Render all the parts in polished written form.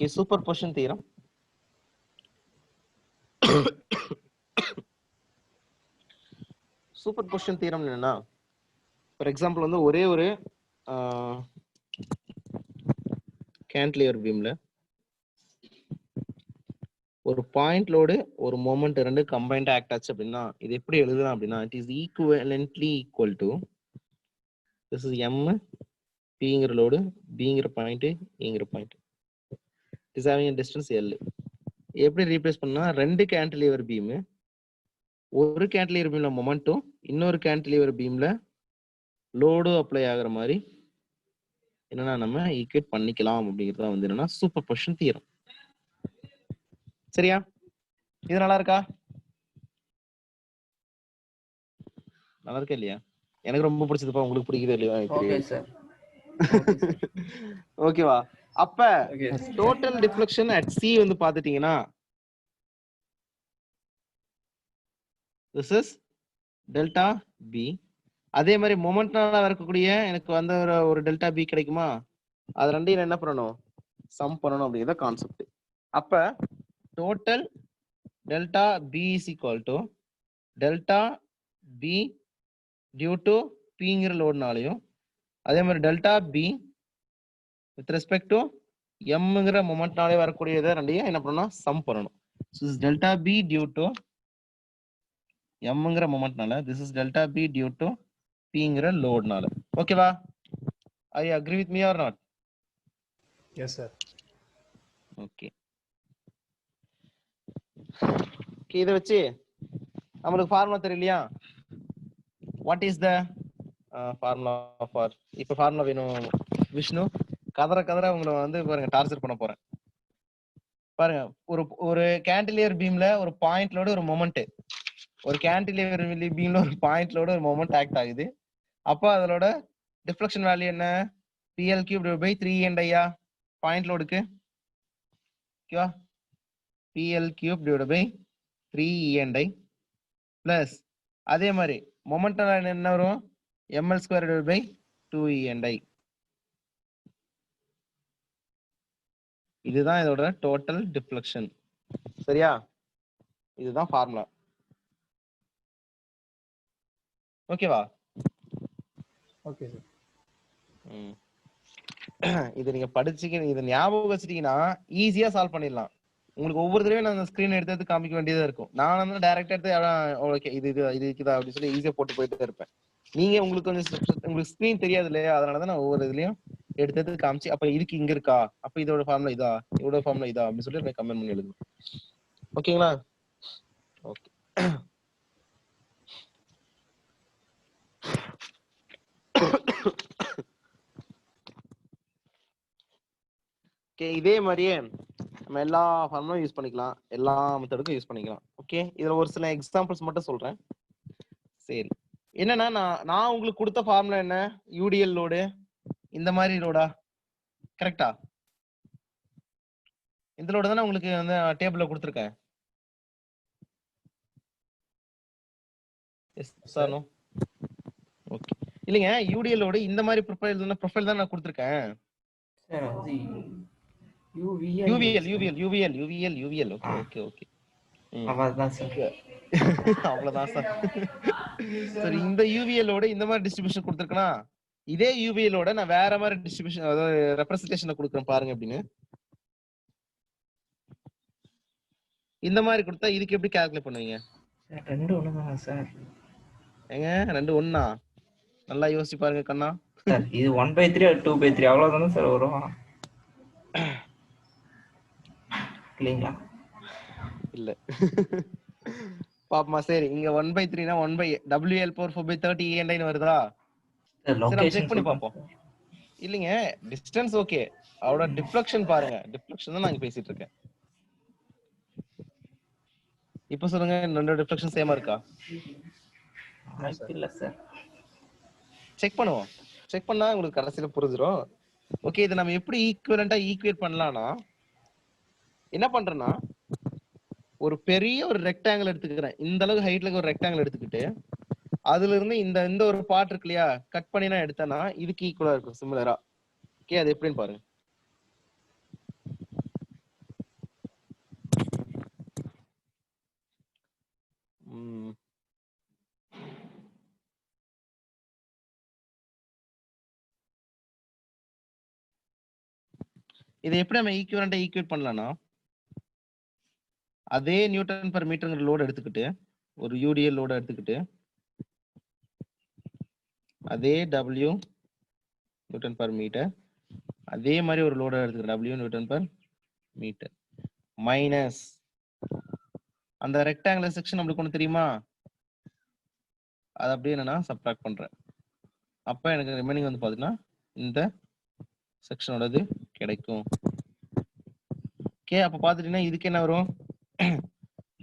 Okay, superposition theorem. Superposition theorem என்னன்னா, for example வந்து ஒரே ஒரு கேன்டிலிவர் பீம்ல ஒரு பாயிண்ட் லோடு ஒரு மொமெண்ட் ரெண்டு கம்பைன்ட் ஆக்ட் ஆச்சு அப்படின்னா இது எப்படி எழுதலாம் அப்படின்னா, it is equivalently equal to this is M பிங்கிற லோடு பிங்கிற பாயிண்ட் ஏங்கிற point is having distance L. எப்படி ரீப்ளேஸ் பண்ணா, ரெண்டு கேன்டிலிவர் பீம், ஒரு கேன்டிலிவர் பீம்ல மொமெண்ட்டும் இன்னொரு கேன்டிலிவர் பீம்ல லோடும் அப்ளை ஆகுற மாதிரி என்னன்னா நம்ம ஈக்குவேட் பண்ணிக்கலாம் அப்படிங்கிறது வந்து என்னன்னா சூப்பர் பொசிஷன் தியரம். சரியா? இது நல்லா இருக்கா? நல்லா இருக்கா இல்லையா? எனக்கு ரொம்ப பிடிச்சதுப்பா, உங்களுக்கு பிடிக்குது இல்லையா? Okay sir. ஓகேவா? அப்ப டோட்டல் டிஃப்ளெக்ஷன் அட் சி வந்து பாத்துட்டீங்கன்னா திஸ் இஸ் டெல்டா பி. அதே மாதிரி மொமெண்ட்னால இருக்கக்கூடிய எனக்கு வந்து ஒரு டெல்டா பி கிடைக்குமா, அது ரெண்டையும் என்ன பண்ணணும், சம் பண்ணணும் அப்படிங்கிற கான்செப்ட். அப்ப total delta P is equal to delta P due to பிங்கிற லோடுனாலையும் அதே மாதிரி delta B with respect to எம்ங்கிற மொமெண்ட்னாலே வரக்கூடியதை ரெண்டையும் என்ன பண்ணணும், சம் பண்ணணும். டெல்டா பி டியூ டு எம்ங்கிற மொமெண்ட்னால, this is delta P due to பிங்கிற லோடுனால. ஓகேவா? I agree with me or not? Yes sir. Okay. இதை வச்சு நம்மளுக்கு ஃபார்முலா தெரியலையா? What is the formula for, இப்ப ஃபார்முலா வேணும் விஷ்ணு. கதற உங்களை வந்து பாருங்க டார்ச்சர் பண்ண போறேன் பாருங்க. ஒரு கேன்டிலிவர் பீம்ல ஒரு பாயிண்ட்லோட ஒரு மொமெண்ட், ஒரு கேன்டிலிவர் பீம்ல ஒரு பாயிண்ட்லோட ஒரு மொமெண்ட் ஆக்ட் ஆகுது. அப்போ அதோட டிஃப்ளெக்ஷன் வேல்யூ என்ன, பிஎல் கியூப் பை 3 பாயிண்ட் லோடுக்கு. ஓகேவா? பிஎல் கியூப் பை 3 பிளஸ் அதே மாதிரி மொமெண்ட் என்ன வரும், எம்எல் ஸ்கொயர் பை 2 இதுதான் இதோட டோட்டல் டிஃப்ளெக்ஷன். சரியா? இதுதான் ஃபார்முலா. ஓகேவா? Okay sir. இது நீங்க படிச்சுக்க, இதை ஞாபகம் வச்சுட்டீங்கன்னா ஈஸியா சால்வ் பண்ணிடலாம். உங்களுக்கு ஒவ்வொரு தடவையும் நான் ஸ்கிரீன் எடுத்து காமிக்க வேண்டியதா இருக்கும். நான் வந்து டைரக்டா எடுத்து ஓகே இது இதுக்குதா அப்படின்னு சொல்லி ஈஸியா போட்டு போயிட்டே இருப்பேன். நீங்க உங்களுக்கு உங்களுக்கு ஸ்கிரீன் தெரியாது இல்லையா, அதனாலதான் நான் ஒவ்வொரு இதுலயும் எடுத்து காமிச்சு அப்ப இதுக்கு இங்க இருக்கா, அப்ப இதோட ஃபார்முலா இதா, இதோட ஃபார்முலா இதா அப்படின்னு சொல்லி கமெண்ட் பண்ணி எழுதுங்க. ஓகேங்களா? ஓகே. இதே மாதிரியே நம்ம எல்லா ஃபார்முலும் யூஸ் பண்ணிக்கலாம், எல்லா மெத்தடுக்கும் யூஸ் பண்ணிக்கலாம். ஓகே, இதுல ஒரு சில எக்ஸாம்பிள்ஸ் மட்டும் சொல்றேன். சரி, என்னன்னா நான் உங்களுக்கு கொடுத்த ஃபார்முலா என்ன, யூடிஎல் லோடு இந்த மாதிரி லோடா, கரெக்டா? இந்த லோடு தானே உங்களுக்கு வந்து டேபிள்ல கொடுத்துருக்கேன். Yes sir, no? ஓகே, இல்லைங்க, யூடிஎல் லோடு இந்த மாதிரி ப்ரொஃபைல் தான் நான் கொடுத்துருக்கேன். சார் அது யூவிஎல். ஓகே. அவ்வளவுதான் சார். அவ்வளவுதான் சார். சரி, இந்த யூவிஎலோட இந்த மாதிரி டிஸ்ட்ரிபியூஷன் கொடுத்துருக்கனா, இதே யூவிஎலோட நான் வேற மாதிரி டிஸ்ட்ரிபியூஷன், அதாவது ரெப்ரசன்டேஷன் கொடுக்குறேன் பாருங்க அப்படின்னு. இந்த மாதிரி கொடுத்தா இதுக்கு எப்படி கால்குலேட் பண்ணுவீங்க? ரெண்டு ஒண்ணுதான் சார். ஏங்க ரெண்டு ஒண்ணா? நல்லா யோசிச்சு பாருங்க கண்ணா. சார் இது 1/3 2/3 அவ்வளவுதானே சார் வரும் இல்லைங்களா? இல்ல பாப்பமா. சரி, இங்க 1/3னா 1/WL/4/30 வருதா? செக் பண்ணி பாப்போம். இல்லைங்க, டிஸ்டன்ஸ் ஓகே, அவரோட டிஃப்ளெக்ஷன் பாருங்க. டிஃப்ளெக்ஷன் தான் நான் பேசிட்டு இருக்கேன். இப்ப சொல்லுங்க, ரெண்டு டிஃப்ளெக்ஷன் சேமா இருக்கா? இல்ல சார். செக் பண்ணுவோம். செக் பண்ணா உங்களுக்கு கடைசியில புரிஞ்சிடும். ஓகே, இதை நம்ம எப்படி ஈக்குவலண்டா ஈக்குவேட் பண்ணலாம்னா, என்ன பண்றேன்னா, ஒரு பெரிய ஒரு ரெக்டாங்கிள் எடுத்துக்கிறேன். இந்த அளவுக்கு ஹைட்ல ஒரு ரெக்டாங்கிள் எடுத்துக்கிட்டு அதுல இருந்து இந்த ஒரு பார்ட் இருக்கு இல்லையா, கட் பண்ணி நான் எடுத்தேன்னா இதுக்கு ஈக்குவலா இருக்கும், சிமிலரா. ஓகே, அது எப்படின்னு பாருங்க. இதை எப்படி நம்ம ஈக்குவலண்டா ஈக்குவேட் பண்ணலாம்னா அதே நியூட்டன் பர் மீட்டர்ங்கிற லோடு எடுத்துக்கிட்டு ஒரு யூடிஎல் லோடு எடுத்துக்கிட்டு அதே டபிள்யூ நியூட்டன் பர் மீட்டர் அதே மாதிரி ஒரு லோடு எடுத்துக்கிட்டு W newton per metre minus அந்த ரெக்டாங்குலர் செக்ஷன் நம்மளுக்கு ஒன்று தெரியுமா, அது அப்படியே என்னன்னா சப்ட்ராக்ட் பண்றேன். அப்ப எனக்கு ரிமைனிங் வந்து பாத்தீங்கன்னா இந்த செக்ஷனோடது கிடைக்கும். ஓகே, அப்ப பாத்துட்டீங்கன்னா இதுக்கு என்ன வரும்,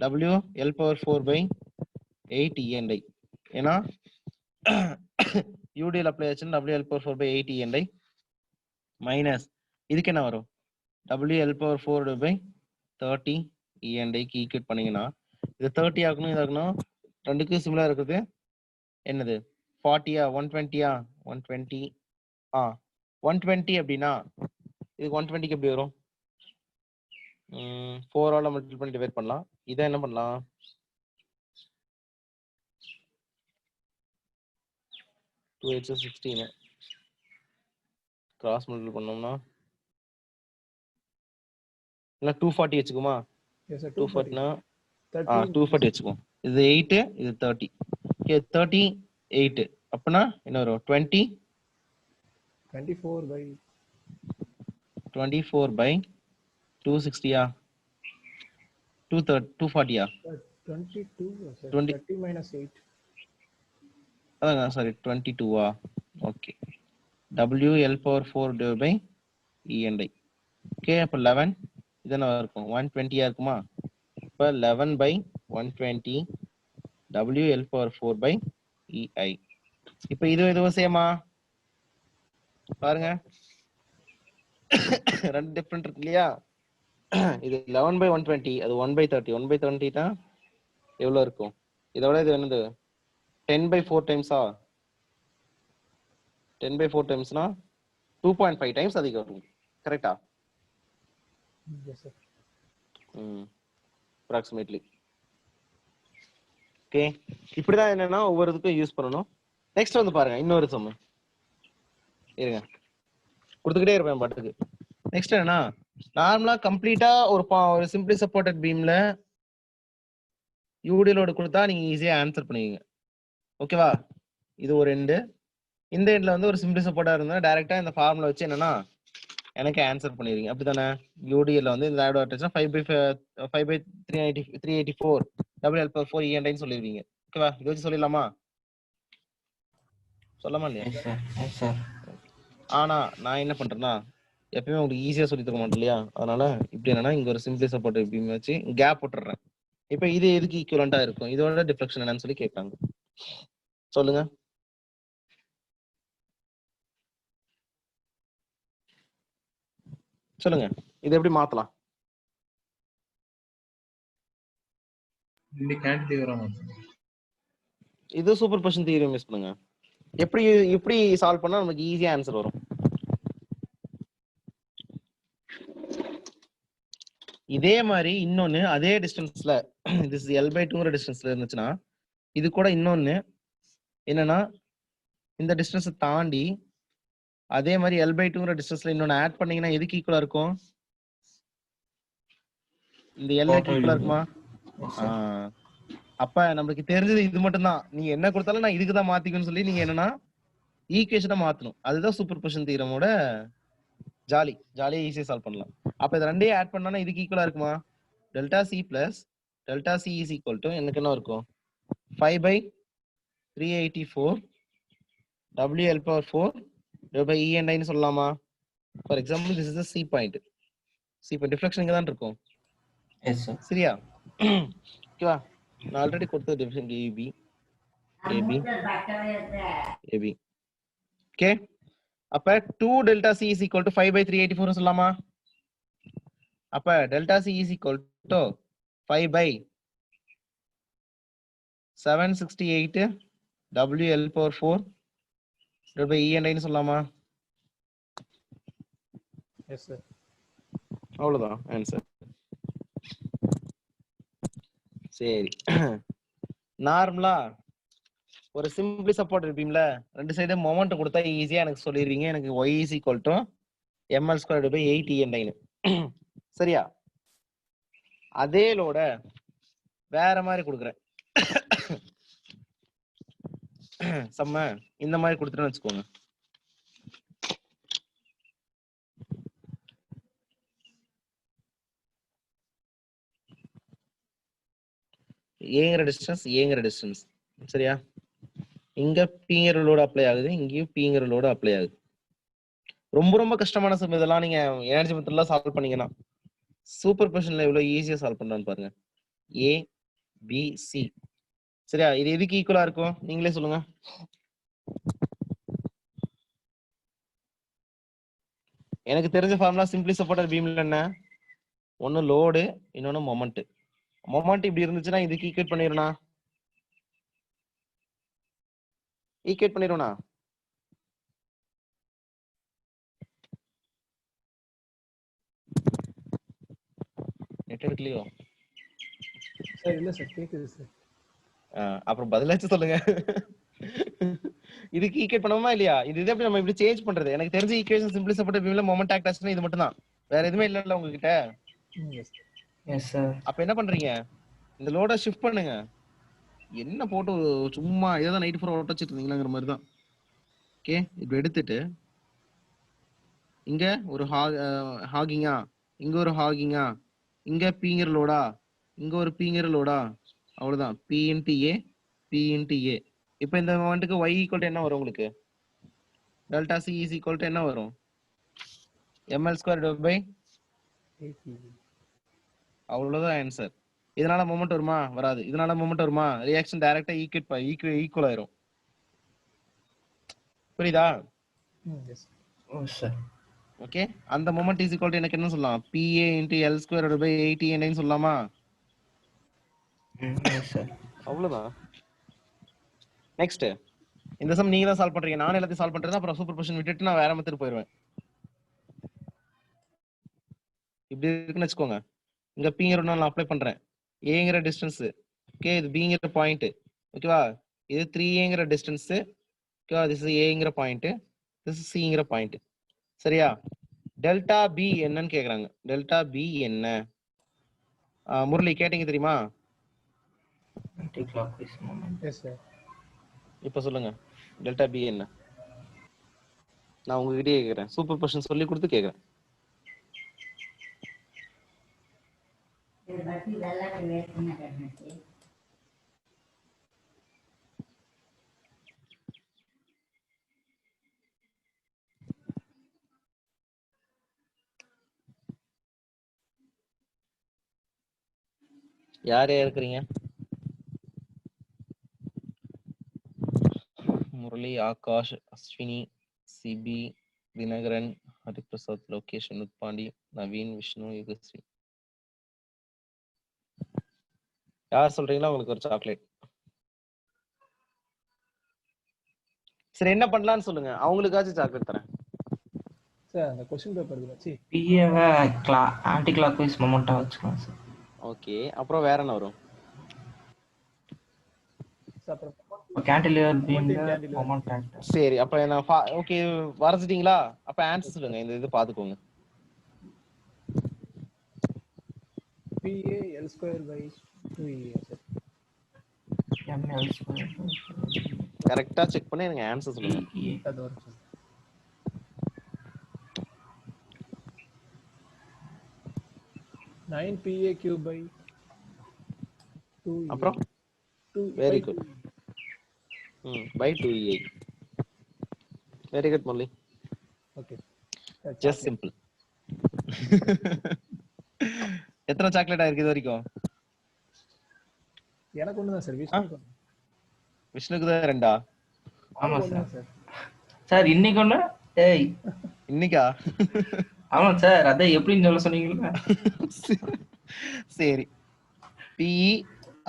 W L/4/8 E&I. ஏன்னா UDL அப்ளை ஆச்சுன்னா W L/4/8 E&I மைனஸ் இதுக்கு என்ன வரும், W L/4/30 E&I க்கு ஈக்குவேட் பண்ணீங்கன்னா இது 30 ஆகணும், இதாகணும், ரெண்டுக்கும் சிமிலர் இருக்குது. என்னது 40யா 120யா 120 120 அப்படின்னா இதுக்கு 120க்கு எப்படி வரும், 4 மல்டிபிள் பண்ணி டிவைட் பண்ணலாம். இதை என்ன பண்ணலாம், டூ 16 கிராஸ் மல்டிபிள் பண்ணோம்னா இல்ல 240 வச்சுக்குமா, Yes, sir. 240னா 30. 240 வச்சுக்குவோம். இது 8 இது 30. ஓகே 38 அப்பனா என்ன வரும் 24 by 260யா 240யா 22, sir. 20 30 minus 8. அதான் சாரி 22வா. Okay W L/4/E&I. ஓகே அப்போ 11 இதென்ன இருக்கும் 120யா இருக்குமா, இப்போ 11/120 W L/4/EI. இப்போ இதுவும் சேமா பாருங்க, ரெண்டு டிஃபரெண்ட் இருக்கு இல்லையா. இது 11/120, அது 1/30. 1/30 தான் எவ்வளவு இருக்கும், இதோட இது என்னது 10/4 டைம்ஸா, 10/4 டைம்ஸ்னா 2.5 டைம்ஸ் அதிகம் வரும். கரெக்டா? Yes, sir. அப்ராக்சிமேட்லி. ஓகே, இப்படிதான் என்னன்னா ஒவ்வொரு இதுக்கும் யூஸ் பண்ணணும். நெக்ஸ்ட் வந்து பாருங்க இன்னொரு சம்மு இருங்க, கொடுத்துக்கிட்டே இருப்பேன் பாட்டுக்கு. நெக்ஸ்ட் என்னன்னா நார்மலா கம்ப்ளீட்டா ஒரு சிம்பிளி சப்போர்ட்டட் பீம்ல யூடி லோடு கொடுத்தா நீங்க ஈஸியா ஆன்சர் பண்ணுவீங்க. ஓகேவா, இது ஒரு எண்டு. இந்த எண்ட்ல வந்து ஒரு சிம்பிளி சப்போர்ட்டா இருந்தா டைரக்டா இந்த ஃபார்முலா வச்சு என்னன்னா எனக்கு ஆன்சர் பண்ணிடுவீங்க. அப்படித்தானே, யூடிஎல்ல வந்து இந்த ஆட் ஆச்சுன்னா 5/384 W L/4 E&I சொல்லிடுவீங்க. ஓகேவா, இதை வச்சு சொல்லிடலாமா, சொல்லமா இல்லையா? Yes sir, yes sir. ஆனா நான் என்ன பண்றேன்னா எப்பயுமே உங்களுக்கு ஈஸியா சொல்லி தர மாட்டேன் இல்லையா, அதனால இப்படி என்னன்னா இங்க ஒரு சிம்பிளி சப்போர்ட் பீம் வச்சு கேப் விட்டுறேன். இப்ப இது எதுக்கு ஈக்குவலண்டா இருக்கும், இதோட டிஃப்ளெக்ஷன் என்னன்னு சொல்லி கேட்பாங்க. சொல்லுங்க. சொல்லுங்க, இது எப்படி மாத்தலாம்? இது சூப்பர் பொசிஷன் தியரம் யூஸ் பண்ணுங்க. எப்படி சால்வ் பண்ணா நமக்கு ஈஸியா ஆன்சர் வரும். இதே மாதிரி இன்னொன்னு அதே டிஸ்டன்ஸ்ல this L/2 டிஸ்டன்ஸ்ல இருந்துச்சுன்னா இது கூட இன்னொன்னு என்னன்னா இந்த டிஸ்டன்ஸ் தாண்டி அதே மாதிரி L/2 டிஸ்டன்ஸ்ல இன்னொன்னு ஆட் பண்ணீங்கன்னா எதுக்கு ஈக்குவலா இருக்கும், இந்த L க்கு ஈக்குவலா இருக்குமா? அப்ப நமக்கு தெரிஞ்சது இது மட்டும் தான். நீங்க என்ன கொடுத்தாலும் நான் இதுக்கு தான் மாத்திக்கணும்னு சொல்லி நீங்க என்னன்னா ஈக்குவேஷனை மாத்தணும். அதுதான் சூப்பர் பொசிஷன் தியரமோட ஜாலியா ஈஸியா சால்வ் பண்ணலாம். அப்ப இது ரெண்டையும் ஆட் பண்ணா இதுக்கு ஈக்குவலா இருக்குமா, delta C plus delta C is equal to எனக்கு என்ன இருக்கும் 5/384 W L/4 E&I சொல்லலாமா. For example this is C point deflection இங்க தான் இருக்கும். Yes sir. சரியா? ஓகேவா, நான் ஆல்ரெடி கொடுத்த டிஃபரென்ட் ஏபி. ஓகே, அப்ப 2 delta C is equal to 5/384 சொல்லலாமா. அப்ப delta C is equal to 5/768 W L/4 E&I சொல்லலாமா. Yes, sir. அவ்வளவுதான் ஆன்சர். சரி, நார்மலா ஒரு சிம்பிளி சப்போர்ட் பீம்ல ரெண்டு சைடு மொமெண்ட் கொடுத்தா ஈஸியா எனக்கு சொல்லிடுவீங்க. எனக்கு y is equal to ml square by 8 சரியா? அதே லோட வேற மாதிரி கொடுக்குறேன். செம்ம இந்த மாதிரி கொடுத்துட்டேன்னு வச்சுக்கோங்க. ஏங்கிற டிஸ்டன்ஸ் சரியா? இங்க பீங்கிற லோடு அப்ளை ஆகுது, இங்கேயும் பீங்கிற லோடு அப்ளை ஆகுது. ரொம்ப ரொம்ப கஷ்டமான சம் இதெல்லாம். நீங்க எனர்ஜி மெத்தட்ல சால்வ் பண்ணீங்கன்னா சூப்பர் பொசிஷன்ல எவ்வளவு ஈஸியா சால்வ் பண்றான்னு பாருங்க. ஏ பி சி சரியா? இது எதுக்கு ஈக்குவலா இருக்கும் நீங்களே சொல்லுங்க. எனக்கு தெரிஞ்ச ஃபார்முலா சிம்பிளி சப்போர்ட்டட் பீம்ல என்ன? ஒன்னு லோடு, இன்னொன்னு மொமெண்ட். மொமெண்ட் இப்படி இருந்துச்சுன்னா இதுக்கு ஈக்குவேட் பண்ணிருனா? ஈக்குவேட் பண்ணிருவனா? நெட் எடுக்கலையோ? சார் இல்ல சார் கேக்குது சார். அப்புறம் பதிலாச்சு சொல்லுங்க. இதுக்கு ஈக்குவேட் பண்ணுவோமா இல்லையா? இது எப்படி நம்ம இப்படி சேஞ்ச் பண்றது? எனக்கு தெரிஞ்ச ஈக்குவேஷன் சிம்பிளி சப்போர்ட்டட் பீம்ல மொமெண்ட் ஆக்ட் ஆச்சுன்னா இது மட்டும் தான். வேற எதுவுமே இல்லல்ல உங்ககிட்ட. Yes yes sir. அப்ப என்ன பண்றீங்க? இந்த லோட ஷிஃப்ட் பண்ணுங்க. என்ன போட்டு சும்மா ஏதாவது நைட் ஃபுல்லா ஒட்டச்சிட்டு இருந்தீங்களாங்கிற மாதிரி தான். ஓகே, இப்போ எடுத்துட்டு இங்க ஒரு ஹாகிங்கா, இங்க ஒரு ஹாகிங்கா, இங்க பீங்கிற லோடா, இங்க ஒரு பீங்கிற லோடா, அவ்வளவுதான். பி இன்டு ஏ, பி இன்டு ஏ. இப்போ இந்த மொமெண்ட்டுக்கு y ஈக்குவல் டு என்ன வரும் உங்களுக்கு? Delta C is equal to என்ன வரும்? ml ஸ்கொயர் டிவைட் பை 8 அவ்வளவுதான் ஆன்சர். இதனால மொமெண்ட் வருமா? வராது. இதனால மொமெண்ட் வருமா? ரியாக்ஷன் டைரக்டா ஈக்குவல் ஆயிரும். புரியுதா? எஸ் ஓ சார். ஓகே, அந்த மொமெண்ட் இஸ் ஈக்குவல் டு எனக்கு என்ன சொல்லலாம்? PA into L square by 8 சொல்லலாமா? Yes sir. அவ்வளவுதான். நெக்ஸ்ட் இந்த சம் நீங்க தான் சால்வ் பண்றீங்க. நான் எல்லாத்தையும் சால்வ் பண்றது. அப்புறம் சூப்பர் பொசிஷன் விட்டுட்டு நான் வேற மெத்தட் போயிடுவேன். இப்படி இருக்குன்னு வச்சுக்கோங்க. இங்க பீங்கிற நான் அப்ளை பண்றேன். ஏங்கிற டிஸ்டன்ஸ், ஓகே, இது பிங்கிற பாயிண்ட், ஓகேவா? இது 3ஏங்கிற டிஸ்டன்ஸ், ஓகேவா? திஸ் இஸ் ஏங்கிற பாயிண்ட், திஸ் இஸ் சிங்கிற பாயிண்ட். சரியா? டெல்டா பி என்னன்னு கேக்குறாங்க. டெல்டா பி என்ன? முரளி கேட்டீங்க தெரியுமா? Anti clockwise moment. Yes sir. இப்ப சொல்லுங்க, டெல்டா பி என்ன? நான் உங்ககிட்டயே கேக்குறேன். சூப்பர் பொசிஷன் சொல்லி கொடுத்து கேக்குறேன். யார் யார் இருக்கிறீங்க? முரளி, ஆகாஷ், அஸ்வினி, சிபி, தினகரன், ஹரிபிரசாத், லோகேஷ், பாண்டி, நவீன், விஷ்ணு, யுகஸ்ரீ. யார் சொல்றீங்களா உங்களுக்கு ஒரு சாக்லேட். சரி, என்ன பண்ணலாம்னு சொல்லுங்க, அவங்களுக்காச்சும் சாக்லேட் தரேன். சார் அந்த क्वेश्चन பேப்பர் வச்சு பிஏவை ஆன்டி கிளாக்வைஸ் மொமெண்டா வச்சுக்கலாம் சார். ஓகே, அப்புறம் வேற என்ன வரும்? அப்புறம் கேண்டிலிவர் பீம்ல மொமெண்ட் ஆக்ட். சரி, அப்ப நான் ஓகே வரைஞ்சிட்டீங்களா? அப்ப ஆன்சர் சொல்லுங்க. இந்த இது பாத்துக்கோங்க. PA L square by 2E sir. ML square கரெக்டா செக் பண்ணி எனக்கு ஆன்சர் சொல்லுங்க. அது வரும் sir. 9 PA cube by 2E. அப்புறம் 2 very good. by 2E. Very good Murali. Okay, just simple. எத்தனை சாக்லேட் ஆயிருக்கு இது வரைக்கும்? எனக்கு ஒண்ணுதான் சார். விஷ்ணுக்கு தான் 2. ஆமா சார். சார் சார் இன்னைக்கு ஒண்ணு. ஏய் இன்னைக்கா? ஆமா சார், அத எப்படின்னு சொல்ல சொன்னீங்களா? சரி, PE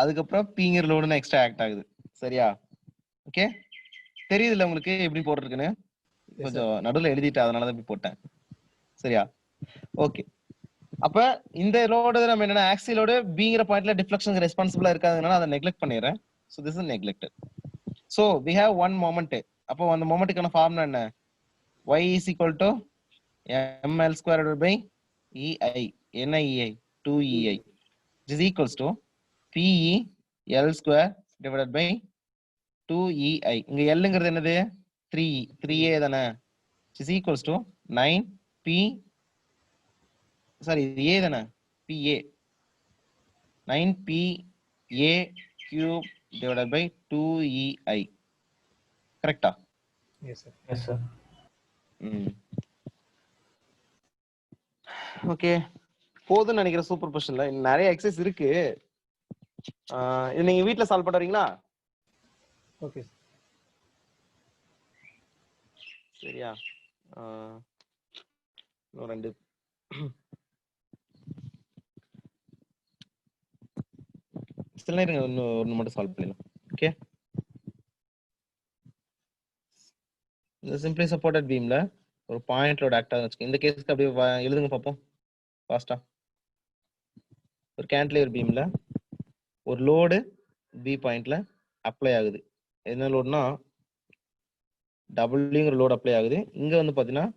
அதுக்கப்புறம் பீங்கிற லோடுன்னு எக்ஸ்ட்ரா ஆக்ட் ஆகுது. சரியா? ஓகே, தெரியுதுல்ல உங்களுக்கு எப்படி போட்டிருக்குன்னு? கொஞ்சம் நடுவில் எழுதிட்டேன், அதனாலதான் இப்படி போட்டேன். சரியா? ஓகே, அப்ப இந்த லோடு நம்ம என்னன்னா ஆக்சில் லோடு பீங்கிற பாயிண்ட்ல டிஃப்ளெக்ஷனுக்கு ரெஸ்பான்சிபிளா இருக்காதுனால அதை நெக்லெக்ட் பண்ணிடுறேன். So this is neglected. So we have one moment. அப்போ அந்த மொமெண்ட்டுக்கான ஃபார்முலா என்ன? y is equal to ml square divided by ei என்ன ei 2ei which is equals to pe l square divided by 2ei இங்க Lங்கிறது என்னது 3e 3a தானே which is equals to 9p sorry இது a தானே pa 9pa cube divided by 2ei கரெக்ட்டா Yes, sir. S sir. Okay போதும்னு நினைக்கிறேன் super பொசிஷன்ல நிறைய எக்ஸசைஸ் இருக்கு இது நீங்க வீட்ல சால்வ் பண்றீங்களா Okay, sir. சரியா இன்னும் ரெண்டு சில நேரம் இன்னும் ஒன்று மட்டும் சால்வ் பண்ணிடலாம் ஓகே இந்த சிம்பிளி சப்போர்ட்டட் பீம்ல ஒரு பாயிண்ட் லோட் ஆக்ட் ஆகுது வச்சுக்கோங்க இந்த கேஸ்க்கு அப்படியே எழுதுங்க பார்ப்போம் ஃபாஸ்டா ஒரு கேன்டிலீவர் பீம்ல ஒரு லோடு பி பாயிண்ட்ல அப்ளை ஆகுது என்ன லோடுனா டபிள்யூங்கிற லோடு அப்ளை ஆகுது இங்க வந்து பாத்தீங்கன்னா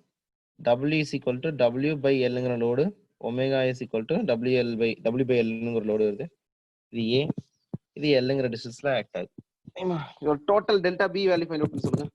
W is equal to W by Lங்கிற load omega is equal to W by Lங்கிற லோடு வருது இது A இது Lங்கிற டிஸ்டன்ஸ்ல ஆக்ட் ஆகுது இதோட total delta P value find out பண்ணி சொல்லுங்க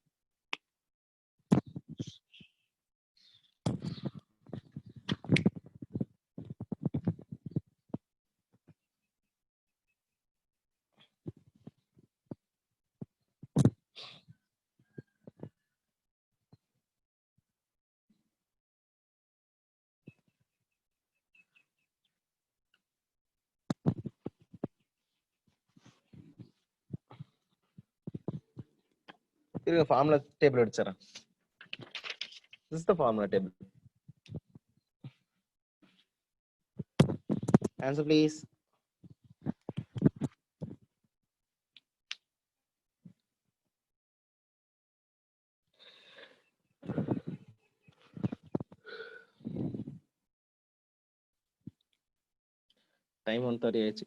இருங்க ஃபார்முலா டேபிள் எடுத்துறேன் this is the formula table answer please time 1:30 ஆயிடுச்சு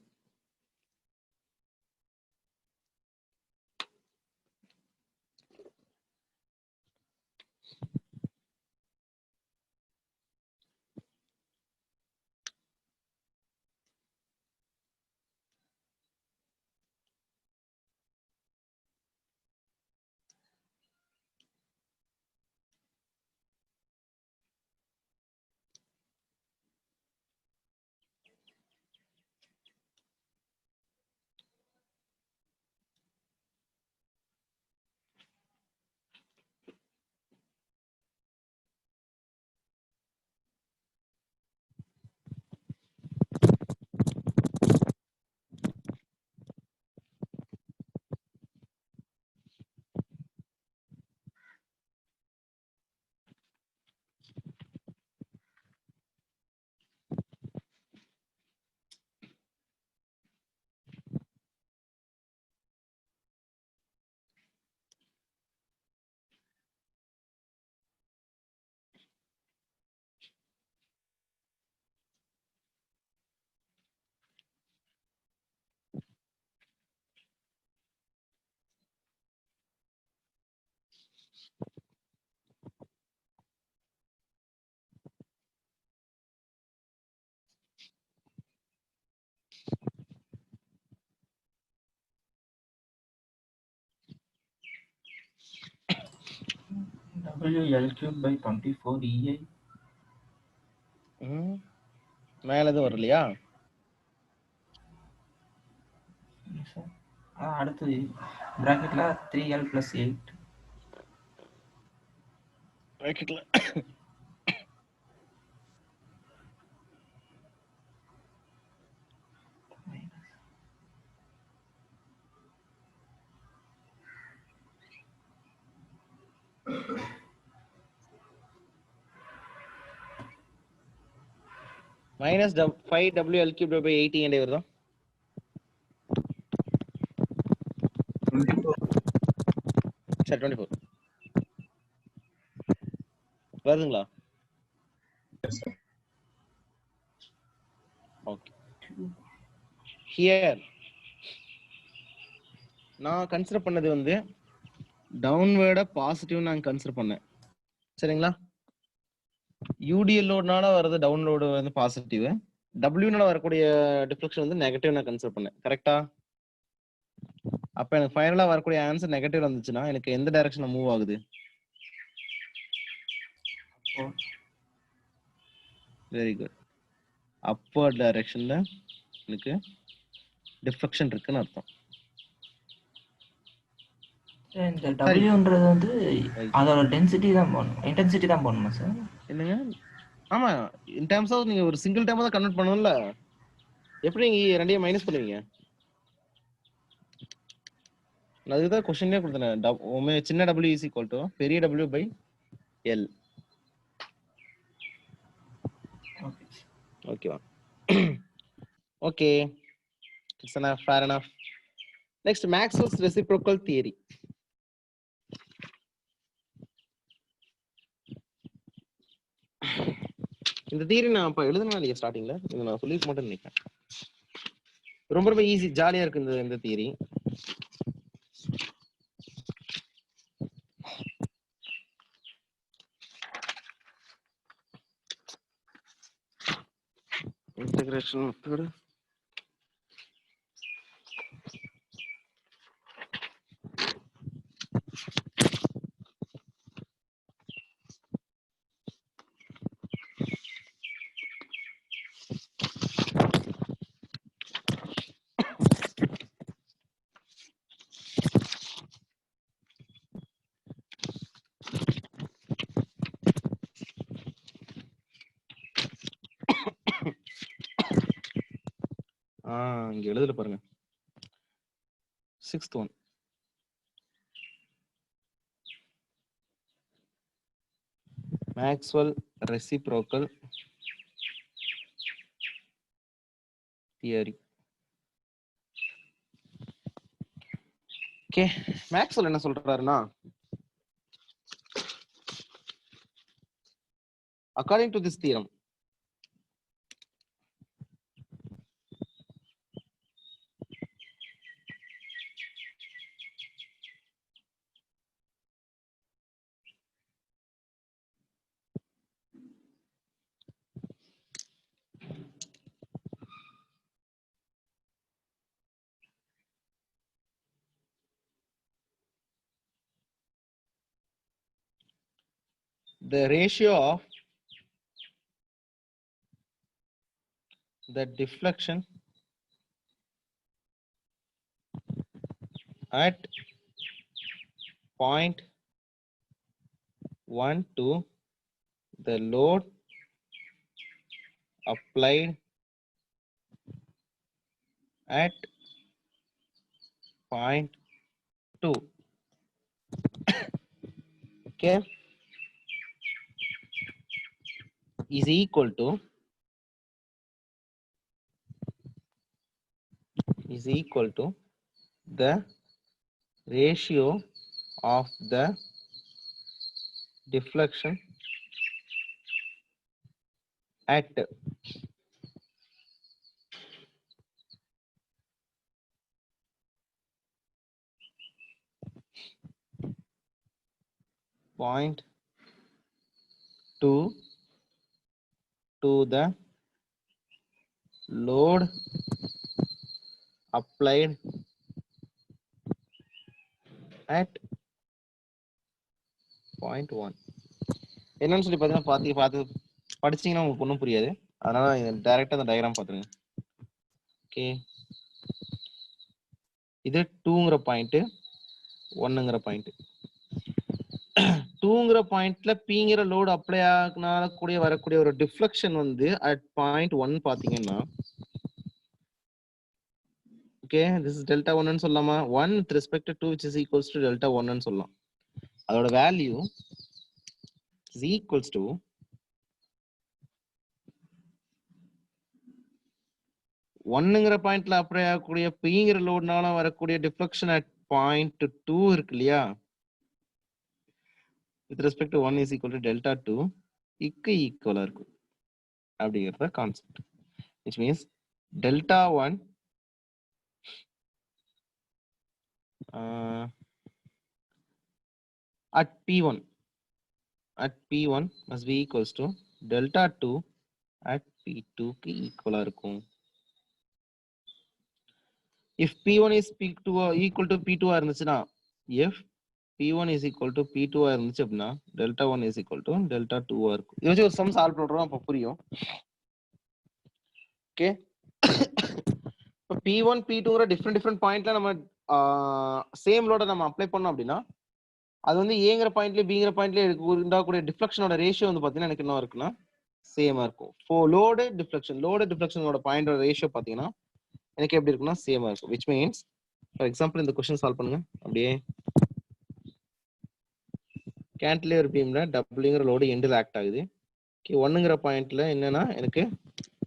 WL cube by 24 EI. மேல எதுவும் வரலையா அடுத்தது பிராக்கெட்ல 3L plus 8 பிராக்கெட்ல minus 5W L cube by 80 and வருதா 24 சரி 24 வருதுங்களா ஓகே ஹியர் நான் கன்சிடர் பண்ணது வந்து டவுன்வர்டா பாசிட்டிவ் நான் கன்சிடர் பண்ணேன் சரிங்களா UDL லோட்னால வரது டவுன்லோடு வந்து பாசிட்டிவ், Wனால வரக்கூடிய டிஃப்ளெக்ஷன் வந்து நெகட்டிவ் நான் கன்சிடர் பண்ணேன். கரெக்ட்டா? அப்ப எனக்கு ஃபைனலா வரக்கூடிய ஆன்சர் நெகட்டிவ் வந்துச்சுன்னா எனக்கு எந்த டைரக்ஷன்ல மூவ் ஆகுது? Very good. அப்வர்ட் டைரக்ஷன்ல எனக்கு டிஃப்ளெக்ஷன் இருக்குன்னு அர்த்தம். இந்த டபிள்யூன்றது வந்து அதோட டென்சிட்டி தான் போடணும், இன்டென்சிட்டி தான் போடணுமா சார்? என்னங்க? ஆமா, இன் டெர்ம்ஸ் ஆஃப் நீங்க ஒரு சிங்கிள் டைமா தான் கன்வெர்ட் பண்ணணும்ல. எப்படி நீங்க ரெண்டையும் மைனஸ் பண்ணுவீங்க? நான் அதுதான் क्वेश्चनே கொடுத்தேன். சின்ன W is equal to பெரிய W by L. ஓகேவா? Okay, it's enough, fair enough. Next, Maxwell's reciprocal theory. இந்த தியரி நான் அப்ப எழுதுனா இல்லையா ஸ்டார்டிங்ல? இது நான் சொல்லிருக்க மாட்டேன்னு நினைக்கிறேன். ரொம்ப ரொம்ப ஈஸி, ஜாலியா இருக்கு இந்த தியரி. Integration method. இங்க எழுதுல பாருங்க. 6th one. Maxwell reciprocal theory. Okay, Maxwell என்ன சொல்றாருன்னா, according to this theorem, the ratio of the deflection at point 1 to the load applied at point 2. Okay, is equal to the ratio of the deflection at point 2 to the load applied at point 1. என்னன்னு சொல்லி பார்த்தீங்கன்னா பார்த்து படிச்சீங்கன்னா உங்களுக்கு ஒன்றும் புரியாது. அதனால டைரக்டா அந்த டயக்ராம் பார்த்துருங்க. ஓகே, இது 2ங்கிற பாயிண்ட், 1ங்கிற பாயிண்ட். 2ங்கிற பாயிண்ட்ல Pங்கிற லோடு அப்ளை ஆகனால கூட வரக்கூடிய ஒரு டிஃப்ளெக்ஷன் வந்து அட் பாயிண்ட் 1 பாத்தீங்கன்னா, ஓகே, திஸ் இஸ் டெல்டா 1 ன்னு சொல்லலாமா? 1 with respect to 2 which is equals to delta 1 ன்னு சொல்லலாம். அதோட வேல்யூ is equals to ஒன்னுங்கிற பாயிண்ட்ல அப்ளை ஆகக்கூடிய Pங்கிற லோடுனால வரக்கூடிய டிஃப்ளெக்ஷன் அட் பாயிண்ட் 2 இருக்கு இல்லையா, with respect to 1 is equal to delta 2 இக்கு ஈக்குவலா இருக்கும் அப்படிங்கறத concept. which means delta 1 at P1 must be equals to delta 2 at P2 க்கு ஈக்குவலா இருக்கும். if P1 is P2 equal to P2 ஆ இருந்துச்சுன்னா, if P1 is equal to P2 ஆ இருந்துச்சு அப்படின்னா delta 1 is equal to delta 2 ஆ இருக்கும். இது வச்சு ஒரு சம் சால்வ் பண்றோம், அப்ப புரியும். ஓகே, இப்போ P1 P2ங்கற டிஃபரெண்ட் பாயிண்ட்ல நம்ம சேம் லோட நம்ம அப்ளை பண்ணோம் அப்படின்னா அது வந்து ஏங்கிற பாயிண்ட்ல பிங்கிற பாயிண்ட்ல உண்டாகக்கூடிய டிஃப்ளெக்ஷனோட ரேஷியோ வந்து பாத்தீங்கன்னா எனக்கு என்ன இருக்குன்னா சேமா இருக்கும். லோடு டிஃப்ளெக்ஷனோட பாயிண்டோட ரேஷியோ பாத்தீங்கன்னா எனக்கு எப்படி இருக்குன்னா சேமா இருக்கும். which means ஃபார் எக்ஸாம்பிள் இந்த क्वेश्चन சால்வ் பண்ணுங்க. அப்படியே கேன்டிலீவர் பீம்ல டபிள்யூங்கிற லோடு எண்டில் ஆக்ட் ஆகுது. ஓகே, 1ங்கிற பாயிண்ட்ல என்னன்னா எனக்கு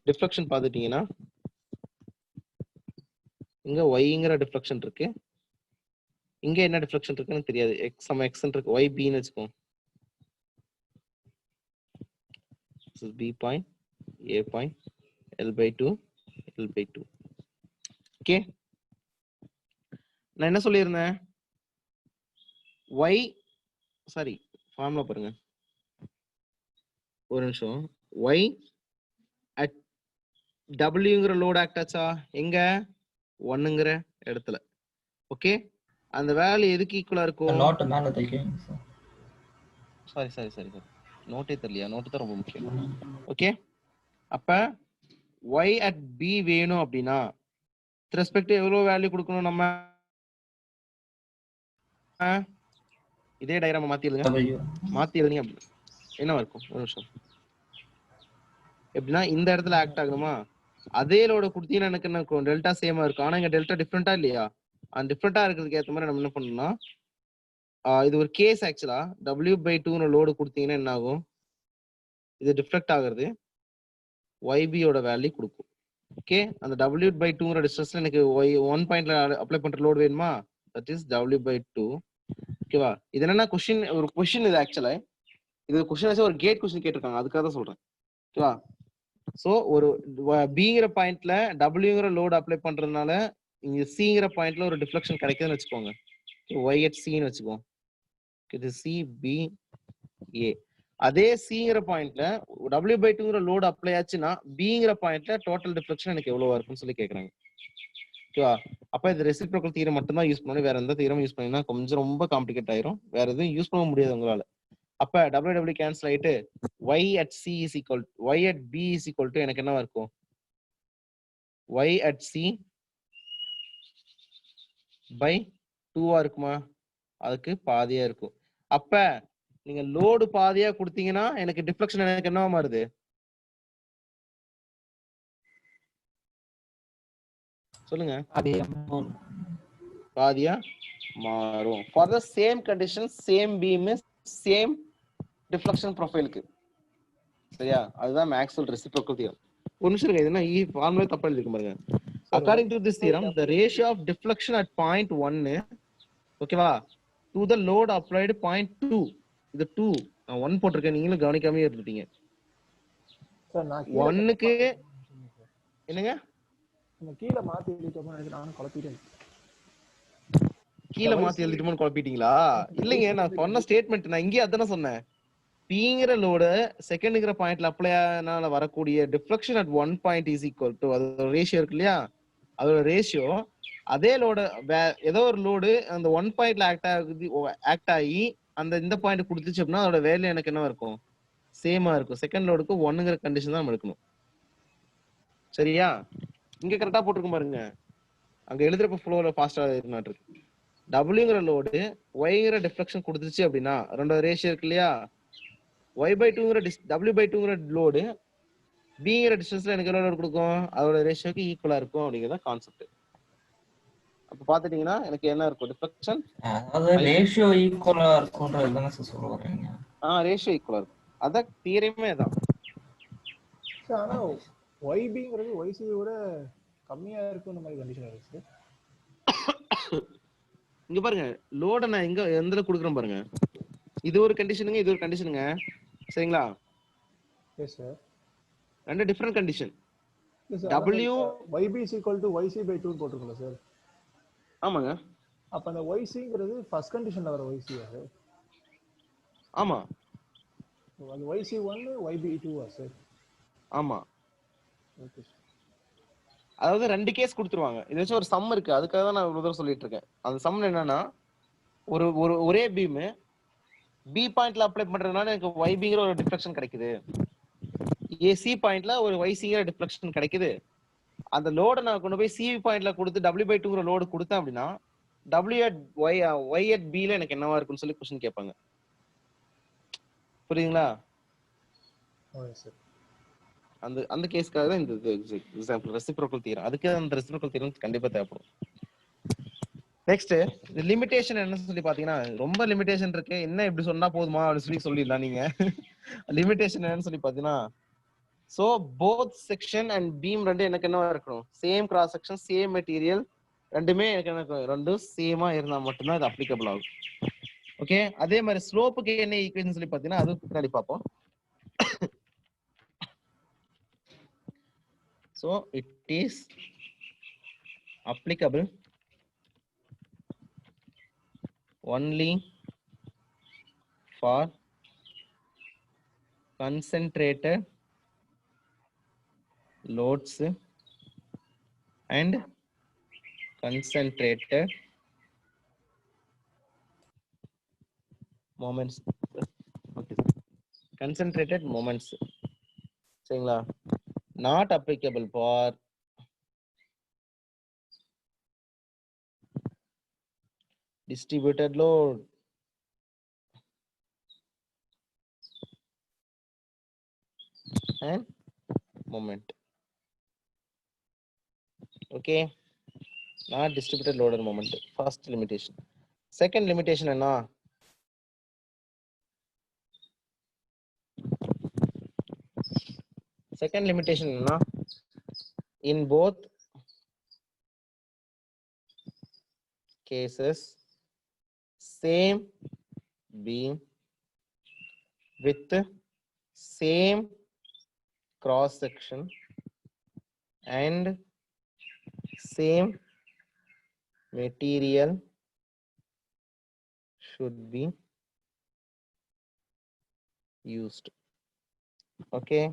டிஃப்ளெக்ஷன் பார்த்துட்டீங்கன்னா இங்க ஒய்ங்கிற டிஃப்ளெக்ஷன் இருக்கு, இங்க என்ன டிஃப்ளெக்ஷன் இருக்குன்னு தெரியாது, எக்ஸ் சம் எக்ஸ் இருக்கு, ஒய் பின்னு வச்சுக்கோங்க. this is b point, a point, l/2, l/2. Okay, நான் என்ன சொல்லியிருந்தேன், y சாரி ஃபார்முலா பாருங்க ஒரு நிமிஷம். y at wங்கிற லோட் ஆக்ட் ஆச்சா எங்க 1ங்கிற இடத்துல. ஓகே, அந்த வேல்யூ எதுக்கு ஈக்குவலா இருக்கும்? நோட் மேல தைக்கங்க சார். சாரி நோட்டே தெரியலையா? நோட்டு தான் ரொம்ப முக்கியம். ஓகே, அப்ப y at b வேணும் அப்படின்னா ரெஸ்பெக்ட் எவ்வளவு வேல்யூ கொடுக்கணும் நம்ம? இதே டயக்ராம் மாத்தி எழுதுங்க. என்ன இருக்கும் ஒரு நிமிஷம். எப்படின்னா இந்த இடத்துல ஆக்ட் ஆகணுமா, அதே லோட கொடுத்தீங்கன்னா எனக்கு என்ன இருக்கும், டெல்டா சேமா இருக்கும். ஆனா இங்க டெல்டா டிஃப்ரெண்டா இல்லையா? அந்த டிஃப்ரெண்டா இருக்கிறதுக்கு ஏற்ற மாதிரி நம்ம என்ன பண்ணணும்னா இது ஒரு கேஸ் ஆக்சுவலா w/2 லோடு கொடுத்தீங்கன்னா என்ன ஆகும், இது டிஃப்ளெக்ட் ஆகுறது yb-யோட வேல்யூ கொடுக்கும். ஓகே, அந்த w/2ங்கிற டிஸ்டன்ஸ்ல எனக்கு ஒன் பாயிண்ட்ல அப்ளை பண்ற லோடு வேணுமா, தட் இஸ் w/2. ஓகேவா, இது என்னன்னா ஒரு கொஸ்டின் இது ஆக்சுவலா. இது கொஸ்டின் வச்சு ஒரு கேட் கொஸ்டின் கேட்டிருக்காங்க, அதுக்காக தான் சொல்றேன். ஓகேவா, சோ ஒரு பிங்கிற பாயிண்ட்ல டபிள்யூங்கிற லோடு அப்ளை பண்றதுனால இங்க சிங்கிற பாயிண்ட்ல ஒரு டிஃப்ளெக்ஷன் கிடைக்குதுன்னு வச்சுக்கோங்க. y at c-ன்னு வச்சுக்கோங்க. இது சி பி ஏ. அதே சிங்கிற பாயிண்ட்ல w/2ங்கிற லோடு அப்ளை ஆச்சுன்னா பிங்கிற பாயிண்ட்ல டோட்டல் டிஃப்ளெக்ஷன் எனக்கு எவ்வளவு இருக்கும்னு சொல்லி கேக்குறாங்க. ஓகேவா, அப்ப இது ரெசிப்ரோக்கல் தியரம் மட்டும் தான் யூஸ் பண்ணணும், வேற எந்த தியரம் யூஸ் பண்ணீங்கன்னா கொஞ்சம் ரொம்ப காம்ப்ளிகேட் ஆயிரும், வேற எதுவும் யூஸ் பண்ண முடியாது உங்களால. அப்ப w கேன்சல் ஆயிட்டு y at c is equal y at b is equal to எனக்கு என்ன இருக்கும், y at c by 2 இருக்குமா, அதுக்கு பாதியா இருக்கும். அப்ப நீங்க லோடு பாதியா கொடுத்தீங்கன்னா எனக்கு டிஃப்ளெக்ஷன் எனக்கு என்னவா மாறுது, சொல்லுங்க, பாதியா மாறும். For the same condition, same beam, same deflection ப்ரொஃபைலுக்கு. சரியா, அதுதான் மேக்ஸ்வெல் ரெசிப்ரோக்கல் தியரம். ஒரு நிமிஷம் இருங்க, இதுனா ஃபார்முலா தப்பா எழுதிருக்க பாருங்க. According to this theorem the ratio of deflection at point 1 ஓகேவா to the load applied point 2, இது 2 நான் 1 போட்டிருக்கேன், நீங்களும் கவனிக்காம இருந்துட்டீங்க. சார் நான் 1க்கு என்னங்க நம்ம கீழ மாத்தி எழுதிட்டோமா, நான் குழப்பிட்டேன். கீழ மாத்தி எழுதிட்டோம்னு குழப்பிட்டீங்களா? இல்லைங்க, நான் சொன்ன ஸ்டேட்மெண்ட் நான் இங்கே அதானே சொன்னேன். பிங்கிற லோடு செகண்ட்ங்கிற பாயிண்ட்ல அப்ளை ஆனால வரக்கூடிய deflection at 1 point is equal to அதோட ரேஷியோ இருக்கு இல்லையா, அதோட ரேஷியோ அதே லோடு ஏதோ ஒரு லோடு அந்த 1 பாயிண்ட்ல ஆக்ட் ஆகி அந்த இந்த பாயிண்ட் கொடுத்துச்சு அப்படின்னா அதோட வேல்யூ எனக்கு என்ன இருக்கும், சேமா இருக்கும். செகண்ட் லோடுக்கு 1ங்கிற கண்டிஷன் தான் நம்ம எடுக்கணும். சரியா, இங்க கரெக்டா போட்டிருக்கும் பாருங்க, அங்க எழுதுறப்ப ஃப்ளோல ஃபாஸ்டா இருக்கு. டபிள்யூங்கிற லோடு ஒய்ங்கிற டிஃப்ளெக்ஷன் கொடுத்துச்சு அப்படின்னா ரெண்டோட ரேஷியோ இருக்கு இல்லையா, y/2ங்கிற w/2ங்கிற லோடு bங்கிற டிஸ்டன்ஸ்ல எனக்கு எவ்வளவு லோடு கொடுக்கும், அதோட ரேஷியோக்கு ஈக்குவலா இருக்கும் அப்படிங்கறத கான்செப்ட். அப்ப பாத்துட்டீங்கன்னா எனக்கு என்ன இருக்கும், டிஃப்ளெக்ஷன் அதாவது ரேஷியோ ஈக்குவலா இருக்கும்ன்றது தான சார் சொல்ல வரீங்க? ரேஷியோ ஈக்குவலா இருக்கும், அத தியரமே அதான். சார் ஆனா YB-ங்கிறது YC விட கம்மியா இருக்குன்ற மாதிரி கண்டிஷன் இருக்கு சார். இங்க பாருங்க, லோட நான் எங்க எந்தல கொடுக்குறேன் பாருங்க, இது ஒரு கண்டிஷனுங்க, இது ஒரு கண்டிஷனுங்க. சரிங்களா, எஸ் சார். ரெண்டு different condition. W YB is equal to YC/2 போட்டுருக்கல சார். ஆமாங்க, அப்ப அந்த YC-ங்கிறது ஃபர்ஸ்ட் கண்டிஷன்ல வர YC சார். ஆமா, அது YC1 YB2 சார்? ஆமா. Okay sir. அதாவது 2 கேஸ் கொடுத்துருவாங்க. இது வச்சு ஒரு சம் இருக்கு. அதுக்காக தான் நான் இவ்வளவு தூரம் சொல்லிட்டு இருக்கேன். அந்த சம் என்னன்னா, ஒரு ஒரே பீம் பி பாயிண்ட்ல அப்ளை பண்றதுனால எனக்கு YBங்கிற ஒரு டிஃப்ளெக்ஷன் கிடைக்குது. AC பாயிண்ட்ல ஒரு YCங்கிற டிஃப்ளெக்ஷன் கிடைக்குது. அந்த லோட நான் கொண்டு போய் C பாயிண்ட்ல கொடுத்து W/2ங்கிற லோடு கொடுத்தேன் அப்படின்னா Y at B ல எனக்கு என்னவா இருக்குன்னு சொல்லி क्वेश्चन கேட்பாங்க. புரியுதுங்களா? Okay sir. அந்த கேஸ்க்காக தான் இந்த எக்ஸாம்பிள் ரெசிப்ரோக்கல் தியரம். அதுக்கு அந்த ரெசிப்ரோக்கல் தியரம் கண்டிப்பா தேவைப்படும். நெக்ஸ்ட் இந்த லிமிடேஷன் என்னன்னு சொல்லி பாத்தீங்கன்னா, ரொம்ப லிமிடேஷன் இருக்கு. என்ன இப்படி சொன்னா போதுமா அப்படின்னு சொல்லிடலாம் நீங்க. லிமிடேஷன் என்னன்னு சொல்லி பாத்தீங்கன்னா, so both section and beam ரெண்டு எனக்கு என்னவா இருக்கணும், same cross section same material ரெண்டுமே எனக்கு ரெண்டும் சேமா இருந்தா மட்டும்தான் இது அப்ளிகபிள் ஆகும். ஓகே, அதே மாதிரி ஸ்லோப்புக்கு என்ன ஈக்குவேஷன் சொல்லி பாத்தீங்கன்னா அது பின்னாடி பார்ப்போம். So it is applicable only for concentrated loads and concentrated moments. Okay. Concentrated moments. சரிங்களா? Not applicable for distributed load and moment. Okay, not distributed load and moment. First limitation. Second limitation என்ன? Second limitation என்ன? In both cases same beam with same cross section and same material should be used. Okay,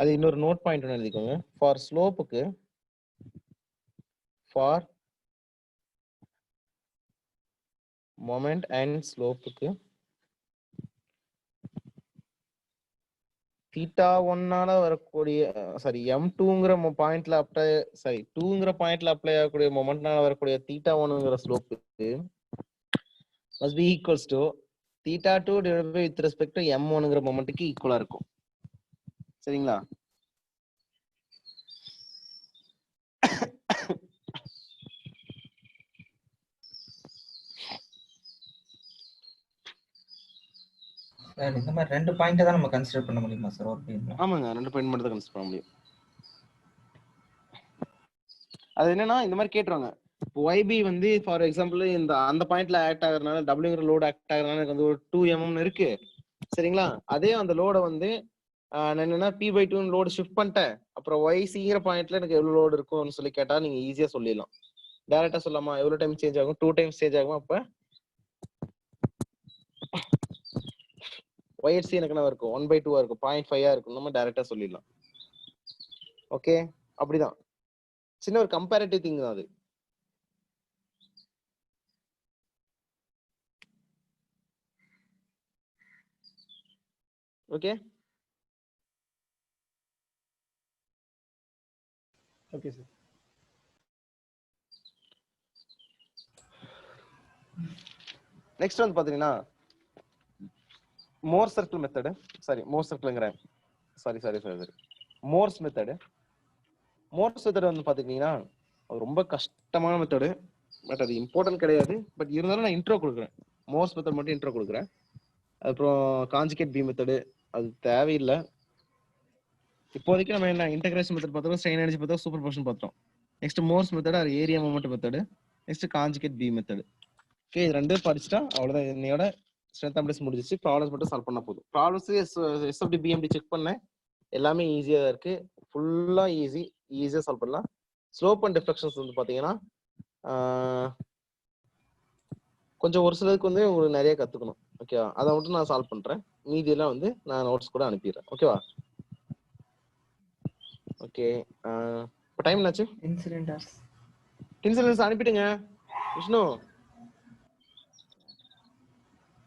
அது இன்னொரு note point ஒன்று எழுதிக்கோங்க. For ஸ்லோப்புக்கு for moment and ஸ்லோப்புக்கு theta ஒன்னால வரக்கூடிய M2ங்கிற பாயிண்ட்ல அப்ளை 2ங்கிற பாயிண்ட்ல அப்ளை ஆகக்கூடிய மொமெண்ட்னால வரக்கூடிய theta ஒன்னுங்கிற ஸ்லோப்புக்கு must be equals to theta 2 divided by with respect to M1ங்கிற மொமெண்ட்க்கு ஈக்குவலா இருக்கும். சரிங்களா? சார் இந்த மாதிரி 2 பாயிண்ட் தான் நம்ம கன்சிடர் பண்ண முடியுமா சார் ஒரு பீம்ல? ஆமாங்க, 2 பாயிண்ட் மட்டும் தான் கன்சிடர் பண்ண முடியும். அது என்னன்னா இந்த மாதிரி கேட்டுருவாங்க. YB வந்து ஃபார் எக்ஸாம்பிள் இந்த அந்த பாயிண்ட்ல ஆக்ட் ஆகுறதுனால Wங்கிற லோட் ஆக்ட் ஆகுறதுனால எனக்கு வந்து ஒரு 2 mm இருக்கு. சரிங்களா? அதே அந்த லோட வந்து நான் என்னன்னா P/2 லோடு ஷிஃப்ட் பண்ணிட்டேன். அப்புறம் YCங்கிற பாயிண்ட்ல எனக்கு எவ்வளவு லோடு இருக்கும்னு சொல்லி கேட்டா நீங்க ஈஸியா சொல்லிடலாம். டைரக்டா சொல்லாமா? எவ்வளவு டைம் சேஞ்ச் ஆகும்? 2 டைம்ஸ் சேஞ்ச் ஆகும். அப்ப YC எனக்கு என்ன இருக்கும்? 1/2 இருக்கும், 0.5 இருக்கும். நம்ம டைரக்டா சொல்லிடலாம். ஓகே, அப்படிதான். சின்ன ஒரு கம்பேரிட்டிவ் திங் தான் அது. Okay okay sir. நெக்ஸ்ட் வந்து பாத்தீங்கன்னா Mohr circle method. Mohr's method. Mohr's method வந்து பாத்தீங்கன்னா அது ரொம்ப கஷ்டமான மெத்தடு. பட் அது இம்பார்ட்டன்ட் கிடையாது. பட் இருந்தாலும் நான் இன்ட்ரோ கொடுக்குறேன். மோர்ஸ் மெத்தட் மட்டும் இன்ட்ரோ கொடுக்குறேன். அப்புறம் கான்ஜுகேட் பீம் மெத்தடு அது தேவையில்லை இப்போதைக்கு. நம்ம என்ன இன்டகிரேஷன் மெத்தட் பார்த்தோம், ஸ்ட்ரெயின் எனர்ஜி பார்த்தோம், சூப்பர் பொசிஷன் பார்த்தோம். நெக்ஸ்ட் மோர்ஸ் மெத்தட், அது area moment method. Next conjugate beam method. Okay, இது ரெண்டும் படிச்சுட்டா அவ்வளவுதான். என்னையோட ஸ்ட்ரென்த் அண்ட் பிளஸ் முடிஞ்சிச்சு. ப்ராப்ளம்ஸ் மட்டும் சால்வ் பண்ணா போதும். ப்ராப்ளம்ஸ் SFD BMD செக் பண்ணேன், எல்லாமே ஈஸியா தான் இருக்கு. ஃபுல்லா ஈஸியா சால்வ் பண்ணலாம். ஸ்லோப் அண்ட் டிஃப்ளெக்ஷன்ஸ் வந்து பாத்தீங்கன்னா கொஞ்சம் ஒரு சிலருக்கு வந்து உங்களுக்கு நிறைய கத்துக்கணும். ஓகேவா? அதை மட்டும் நான் சால்வ் பண்றேன். மீதி எல்லாம் வந்து நான் நோட்ஸ் கூட அனுப்பிடுறேன். ஓகேவா? ஓகே. இப்போ டைம் என்னாச்சு? இன்சிடென்ட்ஸ் அனுப்பிடுங்க விஷ்ணு.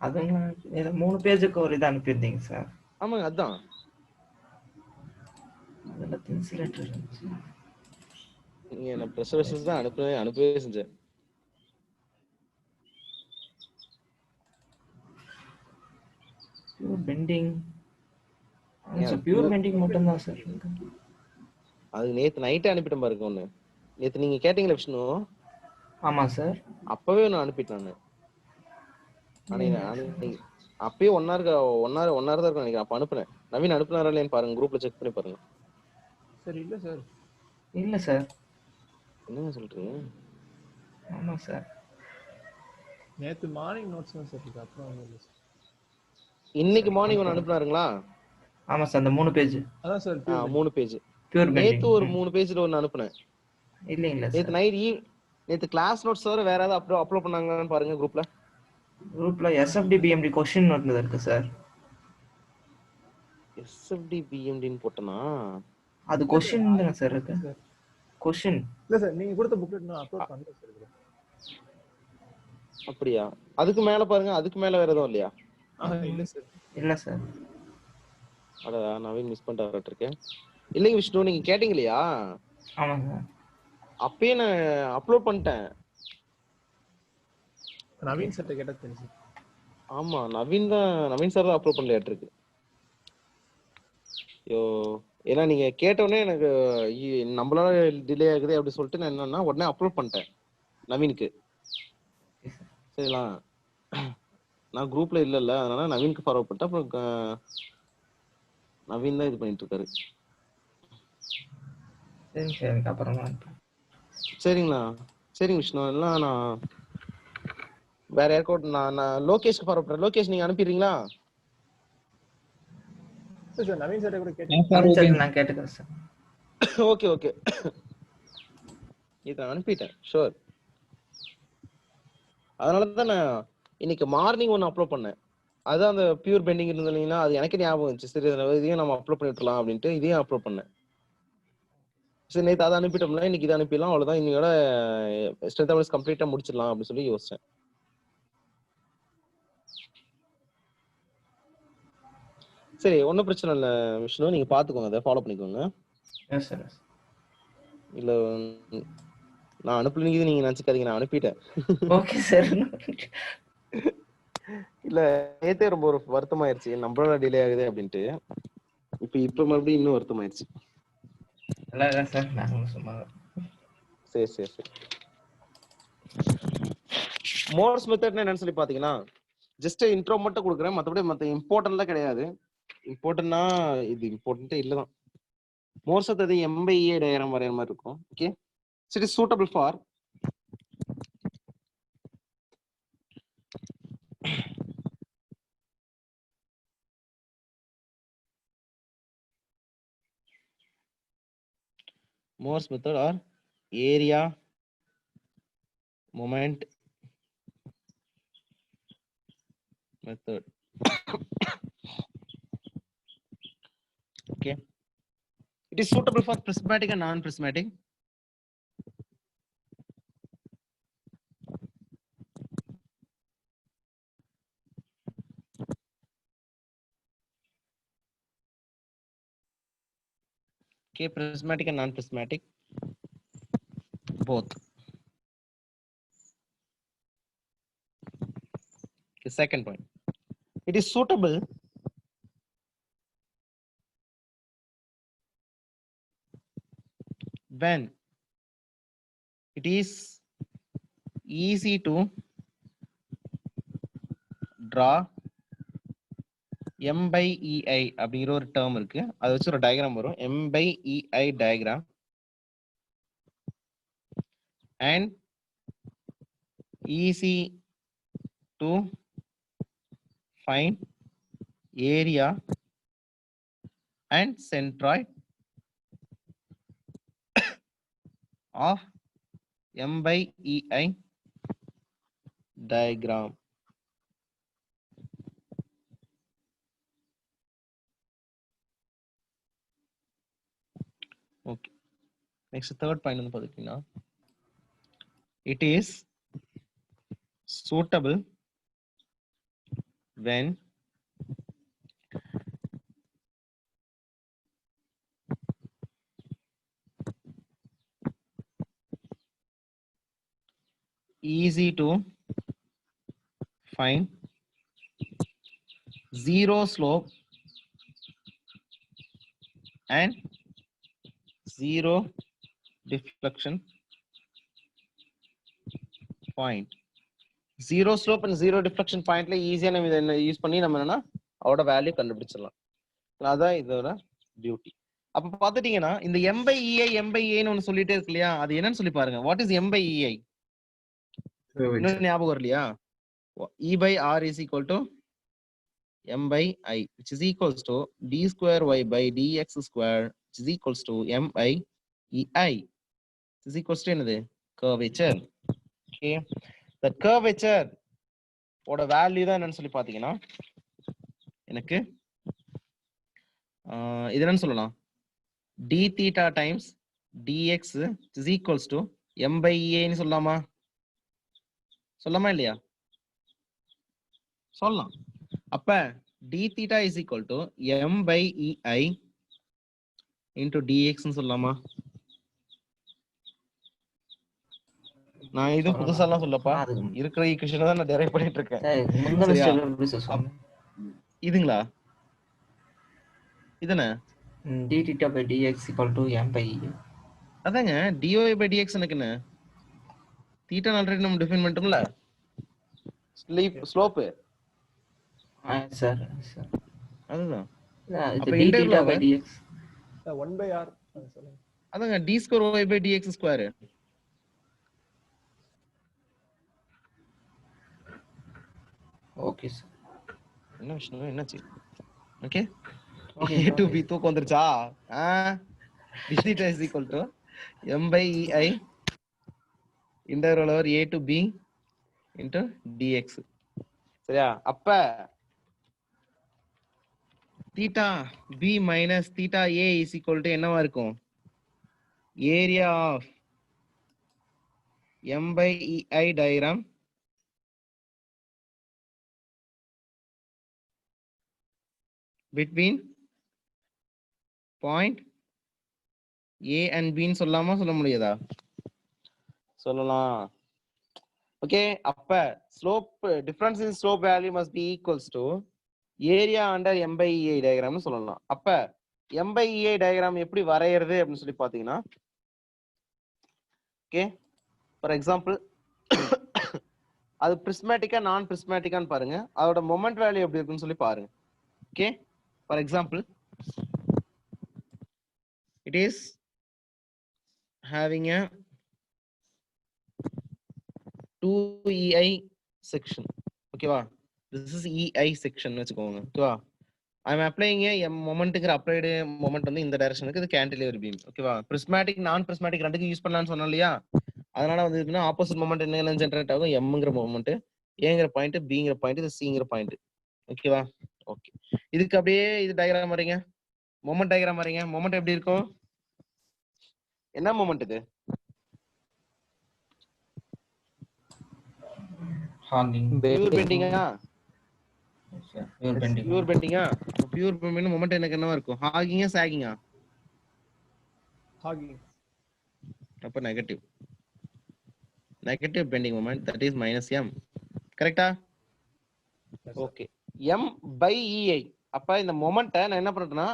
அதுங்க 3 பேஜுக்கு ஒரு இது அனுப்பியிருந்தீங்க சார். ஆமாங்க, அதான். அதுல இன்சிடென்ட் இருந்துச்சு. நீங்க என்ன ப்ரெஷர்ஸ் தான் அனுப்பவே செஞ்சேன். Pure bending. பியூர் பெண்டிங் மட்டும் தான் சார். அது நேத்து நைட்டே அனுப்பிட்டேன் பாருங்க ஒண்ணு. நேத்து நீங்க கேட்டீங்களா விஷ்ணு? ஆமா சார். அப்பவே நான் அனுப்பிட்டேன். அப்பயே 1 hour தான் இருக்கும் நினைக்கிறேன். அப்ப அனுப்புனேன். நவீன் அனுப்புனாரா இல்லையான்னு பாருங்க, குரூப்ல செக் பண்ணி பாருங்க. சார் இல்ல சார். இல்ல சார். என்னங்க சொல்றீங்க? ஆமா சார். நேத்து மார்னிங் நோட்ஸ் தான் சார் இருக்கு. அப்புறம் இல்ல சார். இன்னைக்கு மார்னிங் ஒன்னு அனுப்புனாருங்களா? ஆமா சார், அந்த 3 பேஜ். அதான் சார் 3 பேஜ். Pure bending. நேத்து ஒரு 3 பேஜ்ல ஒன்னு அனுப்புனேன். இல்ல நேத்து நைட் நேத்து கிளாஸ் நோட்ஸ் வர வேற ஏதாவது அப்லோட் பண்ணாங்கன்னு பாருங்க குரூப்ல. SFD BMD क्वेश्चन நோட்ல இருக்கு சார். SFD BMD ன்னு போட்டனா? அது क्वेश्चन தான சார் இருக்கு. क्वेश्चन இல்ல சார், நீங்க கொடுத்த புக்லெட் நான் அப்லோட் பண்ணல சார். அப்படியா? அதுக்கு மேல பாருங்க, அதுக்கு மேல வேற எதுவும் இல்லையா? இல்ல சார். இல்ல சார். அடடா, நவீன் மிஸ் பண்ணிட்டாரு இருக்கேன். இல்லைங்க விஷ்ணு, நீங்க கேட்டீங்க இல்லையா? ஆமா சார். அப்பயே நான் அப்லோட் பண்ணிட்டேன். நவீன் சார் கேட்டா தெரியும். ஆமா, நவீன் சார் தான் அப்லோட் பண்ணலையாட்டு இருக்கு. ஐயோ, ஏன்னா நீங்க கேட்டோடனே எனக்கு நம்மளால டிலே ஆகுது அப்படி சொல்லிட்டு நான் என்னன்னா உடனே அப்லோட் பண்ணிட்டேன் நவீனுக்கு. சரிங்களா? நான் குரூப்ல இல்ல, அதனால நவீனுக்கு ஃபார்வர்ட் பண்ணிட்டேன். அப்புறம் நவீன் தான் இது பண்ணிட்டு இருக்காரு. சரிங்க அப்புறமா. சரிங்களா? சரிங்க விஷ்ணு. எல்லாம் நான் வேற யாருக்கும் நான் லோகேஷ்க்கு ஃபார்வர்ட் பண்றேன். லோகேஷ் நீங்க அனுப்பிடுறீங்களா? சார் நவீன் சார் கூட கேட்டேன். நான் கேட்டுக்கிறேன் சார். ஓகே ஓகே, இதை அனுப்பிட்டேன் ஷூர். அதனால தான் நான் இன்னைக்கு மார்னிங் ஒன்று அப்லோட் பண்ணேன். அதுதான் அந்த பியூர் பெண்டிங் இருந்தீங்கன்னா அது எனக்கு ஞாபகம் இருந்துச்சு. சரி, இதையும் நம்ம அப்லோட் பண்ணிட்டுலாம் அப்படின்ட்டு இதையும் அப்லோட் பண்ணேன். சரி, நேற்று அதை அனுப்பிட்டோம்னா இன்னைக்கு இதை அனுப்பிடலாம், அவ்வளோதான். இன்னையோட ஸ்ட்ரென்த் அவேர்னஸ் கம்ப்ளீட்டாக முடிச்சிடலாம் அப்படின்னு சொல்லி யோசிச்சேன். சரி, ஒன்றும் பிரச்சனை இல்லை விஷ்ணு, நீங்க பாத்துக்கோங்க, அதை ஃபாலோ பண்ணிக்கோங்க. இல்ல நான் அனுப்பலீங்க நீங்க நினைச்சுக்காதீங்க, நான் அனுப்பிட்டேன். Okay sir. இல்ல நேத்தே ரொம்ப ஒரு வருத்தமாயிருச்சு, நம்மளால டிலே ஆகுது அப்படின்ட்டு. இப்ப மறுபடியும் இன்னும் வருத்தமாயிருச்சு. இல்ல சார், நான் சும்மா. சரி சரி சரி. மோர்ஸ் மெத்தட்னா என்னன்னு சொல்லி பாத்தீங்கன்னா, ஜஸ்ட் இன்ட்ரோ மட்டும் கொடுக்குறேன், மற்றபடி மற்ற இம்பார்ட்டன்ட்லாம் கிடையாது. இம்பார்ட்டன்ட்னா இது இம்பார்ட்டன்ட்டே இல்லதான். மோர்ஸ் அது M/E டயக்ராம் வரையற மாதிரி இருக்கும். Okay, it is suitable for Morse method or area moment method. Okay, it is suitable for prismatic and non-prismatic. Okay, prismatic and non-prismatic both. Okay, second point, it is suitable when it is easy to draw M/EI அப்படிங்கிற ஒரு term இருக்கு. அதை வச்சு ஒரு diagram வரும், M/EI diagram. And easy to find area and centroid of M/EI diagram. Okay next third point வந்து பாத்தீங்கன்னா it is suitable when easy to find zero slope and zero deflection point. Zero slope and zero deflection point ல ஈஸியா நம்ம இதை use பண்ணி நம்ம என்னன்னா அதோட வேல்யூ கண்டுபிடிச்சிடலாம். அதான் இதோட பியூட்டி. அப்ப பாத்துட்டீங்கன்னா இந்த m by ei m by a ன்னு ஒன்னு சொல்லிட்டே இருக்கு இல்லையா, அது என்னன்னு சொல்லி பாருங்க. What is m by ei? இன்னும் ஞாபகம் வரலையா? e by r is equal to m by I, which is equals to d square y by dx square, which is equals to m by ei. This is equals to என்னது? Curvature. Okay, the curvature ஓட value தான் என்னன்னு சொல்லி பாத்தீங்கன்னா எனக்கு இது என்னன்னு சொல்லலாம், d theta times dx is equals to m by a ன்னு சொல்லலாமா? சொல்லலாமா இல்லையா? சொல்லலாம். அப்ப d theta is equal to m by ei into dx ன்னு சொல்லலாமா? நான் இது புதுசாலாம் சொல்லப்பா, இருக்கிற ஈக்குவேஷனை தான் நான் டெரைவ் பண்ணிட்டு இருக்கேன். இதுங்களா? இதுனே d theta by dx equal to m by e. அதாங்க dy by dx எனக்கு என்ன? தீட்டா ஆல்ரெடி நம்ம டிஃபைன் பண்ணிட்டோம்ல. ஸ்லோப் சார் சார் அதுதான். அப்ப d theta by dx 1 by r சொல்லுங்க. அதாங்க d square y by dx square. Okay sir. என்ன விஷயம் என்னாச்சு? ஓகே a to b தூக்கம் வந்துருச்சா? d theta is equal to m by ei integral over a to b into dx. சரியா? அப்ப theta b minus theta a is equal to என்னவா இருக்கும்? area of m by ei diagram between point a and b ன்னு சொல்லலாமா சொல்ல முடியாதா? சொல்லலாம். Okay, அப்ப slope difference in slope value must be equals to area under m by ei டயகிராம்னு சொல்லலாம். அப்ப m by ei டயகிராம் எப்படி வரையறது அப்படின்னு சொல்லி பாத்தீங்கன்னா, ஓகே ஃபார் எக்ஸாம்பிள் அது பிரிஸ்மேட்டிக்கா நான் பிரிஸ்மேட்டிக்கான்னு பாருங்க, அதோட மொமெண்ட் வேல்யூ எப்படி இருக்குன்னு சொல்லி பாருங்க. Okay, for example it is having a 2ei section. ஓகேவா? this is ei section வெச்சுக்கோங்க. ஓகேவா? I am applying a momentங்கிற applied moment வந்து இந்த டைரக்ஷனுக்கு, இது cantilever beam. ஓகேவா? prismatic நான் prismatic ரெண்டுக்கும் யூஸ் பண்ணலாம்னு சொன்னோம் இல்லையா, அதனால வந்து இதுனா ஆப்போசிட் மொமெண்ட் என்ன ஜெனரேட் ஆகும்? mங்கிற மொமெண்ட், ஏங்கிற பாயிண்ட், பிங்கிற பாயிண்ட், இது சிங்கிற பாயிண்ட். ஓகேவா? ஓகே, இதுக்கு அப்படியே இது டயகிராம் வரீங்க, மொமெண்ட் டயகிராம் வரீங்க. மொமெண்ட் எப்படி இருக்கும்? என்ன மொமெண்ட் இது? ஹாங்கிங் பியூர் பெண்டிங்கா? Pure bending. பியூர் பெண்டிங்கா? பியூர் பெண்டிங் மொமெண்ட் எனக்கு என்னவா இருக்கும்? ஹாகிங்கா சாகிங்கா? ஹாகிங். அப்ப negative. Negative bending moment, that is minus m. கரெக்ட்டா? Okay, m by ei. அப்ப இந்த மொமெண்ட்டை நான் என்ன பண்றேன்னா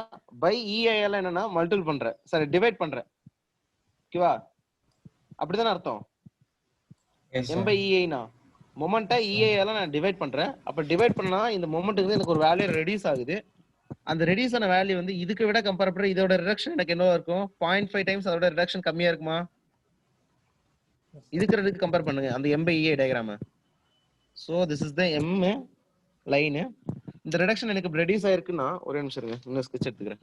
by ei ல என்னன்னா மல்டிபிள் பண்றேன், சாரி டிவைட் பண்றேன். ஓகேவா? அப்படிதானே அர்த்தம்? m by ei னா மொமெண்ட்டை ei ல நான் டிவைட் பண்றேன். அப்ப டிவைட் பண்ணா இந்த மொமெண்ட்டுக்கு எனக்கு ஒரு வேல்யூ ரெடியூஸ் ஆகுது. அந்த ரெடியூஸ் ஆன வேல்யூ வந்து இதுக்கு விட கம்பேர் பண்ண இதோட ரிடக்ஷன் எனக்கு என்னவா இருக்கும்? 0.5 டைம்ஸ் அதோட ரிடக்ஷன் கம்மியா இருக்குமா? இதுக்கு கம்பேர் பண்ணுங்க அந்த m by ei diagram. So this is the m line. இந்த ரிடக்ஷன் எனக்கு ரெடியூஸ் ஆயிருக்குன்னா, ஒரே நிமிஷம் இருங்க, இன்னும் ஸ்கெட்ச் எடுத்துக்கிறேன்.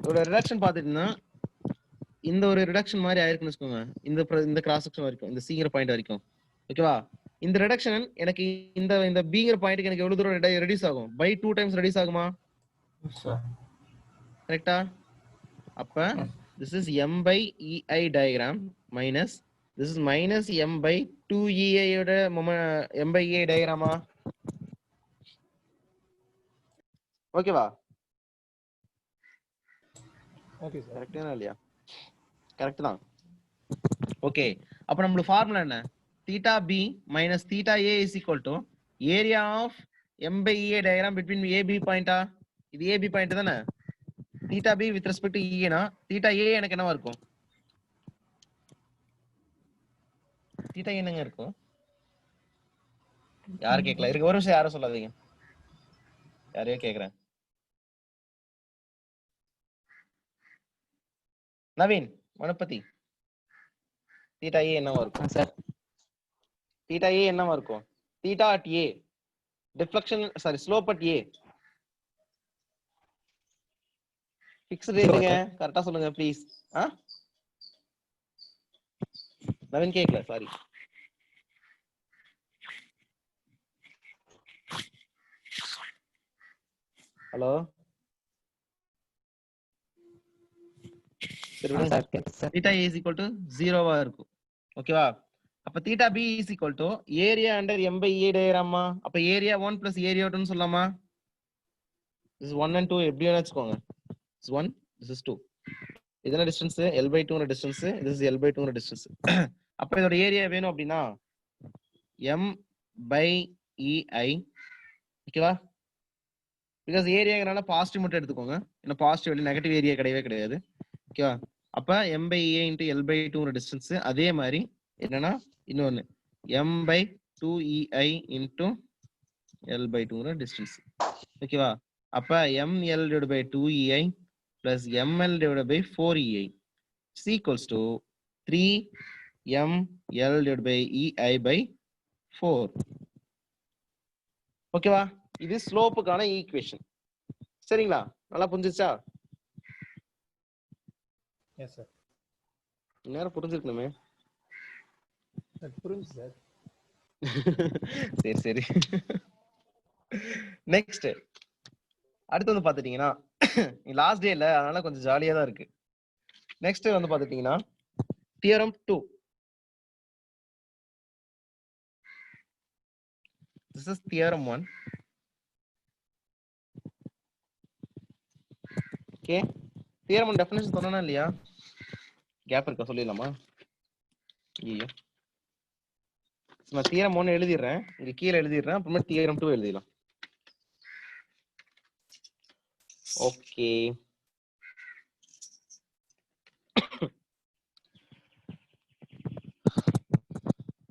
இதோட ரிடக்ஷன் பாத்துட்டீங்கன்னா இந்த ஒரு ரிடக்ஷன் மாதிரி ஆயிருக்குன்னு வச்சுக்கோங்க, இந்த கிராஸ் செக்ஷன் வரைக்கும், இந்த சிங்கிற பாயிண்ட் வரைக்கும். ஓகேவா? இந்த ரிடக்ஷன் எனக்கு இந்த பிங்கிற பாயிண்ட்க்கு எனக்கு எவ்வளவு தூரம் ரெடியூஸ் ஆகும்? பை 2 டைம்ஸ் ரெடியூஸ் ஆகுமா? கரெக்டா? அப்ப this is m by ei diagram minus this is minus m by 2ei ஓட m by ei diagram-ஆ? ஓகேவா? Okay sir. கரெக்ட்டா இல்லையா? கரெக்ட் தான். ஓகே, அப்ப நம்மளுக்கு ஃபார்முலா என்ன? theta b minus theta a is equal to area of m by e diagram between ab point. இது ab point தானே? theta b with respect to e னா theta a எனக்கு என்னவா இருக்கும்? theta a என்னங்க இருக்கும்? யார் கேட்கல? இருக்கு, ஒரு நிமிஷம் யாரும் சொல்லாதீங்க. யாரையோ கேக்குறேன். நவீன் மணப்பதி, theta a என்னவா இருக்கும் சார்? theta a என்னவா இருக்கும்? theta at a deflection, sorry, slope at a fixed ரேஞ்சுங்க. கரெக்ட்டா சொல்லுங்க ப்ளீஸ். நவீன் கேக்கல, sorry. Hello theta a is equal to 0-வா இருக்கும். ஓகேவா? அப்ப theta b is equal to area under m by a diagram. அப்ப area 1 plus area 2 ன்னு சொல்லலாமா? this is 1 and 2 எப்படி வேணா வச்சுக்கோங்க. this is 1, this is 2. இதெல்லாம் டிஸ்டன்ஸ் l by 2 ங்கற distance, this is l by 2 ங்கற டிஸ்டன்ஸ். அப்ப இதோட ஏரியா வேணும் அப்படினா m by ei. ஓகேவா? because ஏரியாங்கறனால பாசிட்டிவ் மட்டும் எடுத்துக்கோங்க. ஏன்னா பாசிட்டிவ் இல்ல நெகட்டிவ் ஏரியா கிடையவே கிடையாது. ஓகேவா? அப்ப m by a into l by 2 ங்கற டிஸ்டன்ஸ். அதே மாதிரி என்னன்னா இன்னொன்னு m by 2ei into l by 2 ங்கற டிஸ்டன்ஸ். ஓகேவா? அப்ப ml divided by 2ei plus ml divided by 4ei is equals to 3ml divided by ei by 4. ஓகேவா? இது ஸ்லோப்புக்கான ஈக்குவேஷன். சரிங்களா? நல்லா புரிஞ்சுச்சா? Yes sir. நேரம் புரிஞ்சிருக்கணுமே. சார் புரிஞ்சு சார். சரி சரி. நெக்ஸ்ட் அடுத்து வந்து பாத்துட்டீங்கன்னா லாஸ்ட் டே இல்ல, அதனால கொஞ்சம் ஜாலியா தான் இருக்கு. நெக்ஸ்ட் வந்து பாத்துட்டீங்கன்னா theorem 2. this is theorem 1. Okay, theorem 1 definition சொன்னனா இல்லையா? கேப் இருக்கா சொல்லிடலாமா? ஐயோ, நான் தியரம் 1 எழுதிடுறேன், இங்க கீழே எழுதிடுறேன், அப்புறமா தியரம் 2 எழுதிடலாம். ஓகே,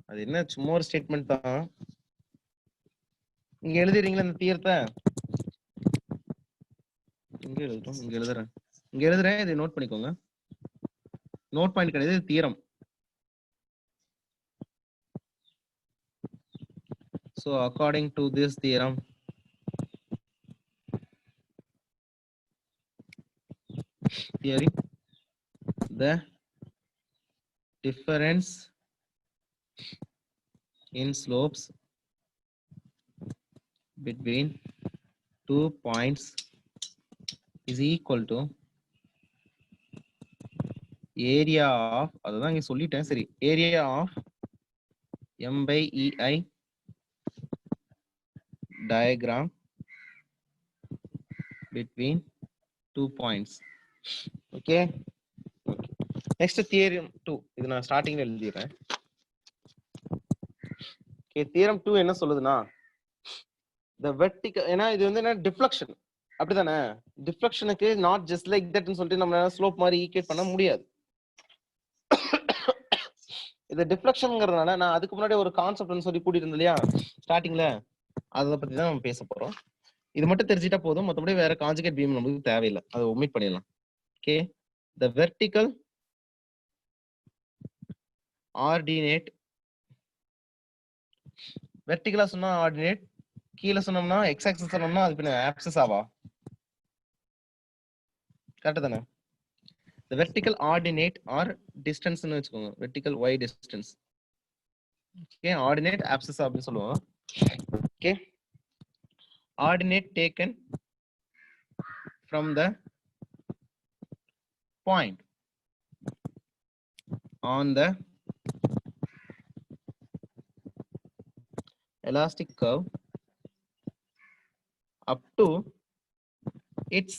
அது என்ன சும்மா ஒரு ஸ்டேட்மெண்ட் தான். இங்க எழுதிடுறீங்களா இந்த தியரத்தை? இங்க எழுதுறோம், இங்க எழுதுறேன், இங்க எழுதுறேன், இதை நோட் பண்ணிக்கோங்க. நோட் பாயிண்ட் கிடையாது, theorem. So according to this theorem, theory, the difference in slopes between 2 points is equal to area of, அதுதான் இங்க சொல்லிட்டேன். சரி, area of m by ei diagram between 2 points. Okay, next theorem 2. இது நான் ஸ்டார்டிங்ல எழுதிறேன். Okay, theorem 2 என்ன சொல்லுதுன்னா, the vertical, ஏன்னா இது வந்து என்ன டிஃப்ளெக்ஷன், அப்படிதானே? டிஃப்ளெக்ஷனுக்கு நாட் ஜஸ்ட் லைக் தட்னு சொல்லிட்டு நம்ம ஸ்லோப் மாதிரி ஈக்குவேட் பண்ண முடியாது. இது டிஃப்ளெக்ஷன்ங்கிறதுனால நான் அதுக்கு முன்னாடி ஒரு கான்செப்ட்னு சொல்லி கூட்டிட்டு இருந்தேன் இல்லையா ஸ்டார்டிங்ல, அதை பத்தி தான் நம்ம பேச போறோம். இது மட்டும் தெரிஞ்சிட்டா போதும், மற்றபடி வேற கான்ஜுகேட் பீம் நமக்கு தேவையில்லை, அதை ஒமிட் பண்ணிடலாம். ஓகே, the vertical ordinate, வெர்டிகலா சொன்னா ஆர்டினேட், கீழே சொன்னோம்னா எக்ஸ் ஆக்சிஸ் சொன்னோம்னா அது பின்ன ஆக்சிஸ் ஆவா? கரெக்ட் தானே? the vertical ordinate or distance ன்னு வெச்சுக்கோங்க, vertical y distance. Okay, ordinate abscissa அப்படி சொல்லுவோம். Okay, ordinate taken from the point on the elastic curve up to its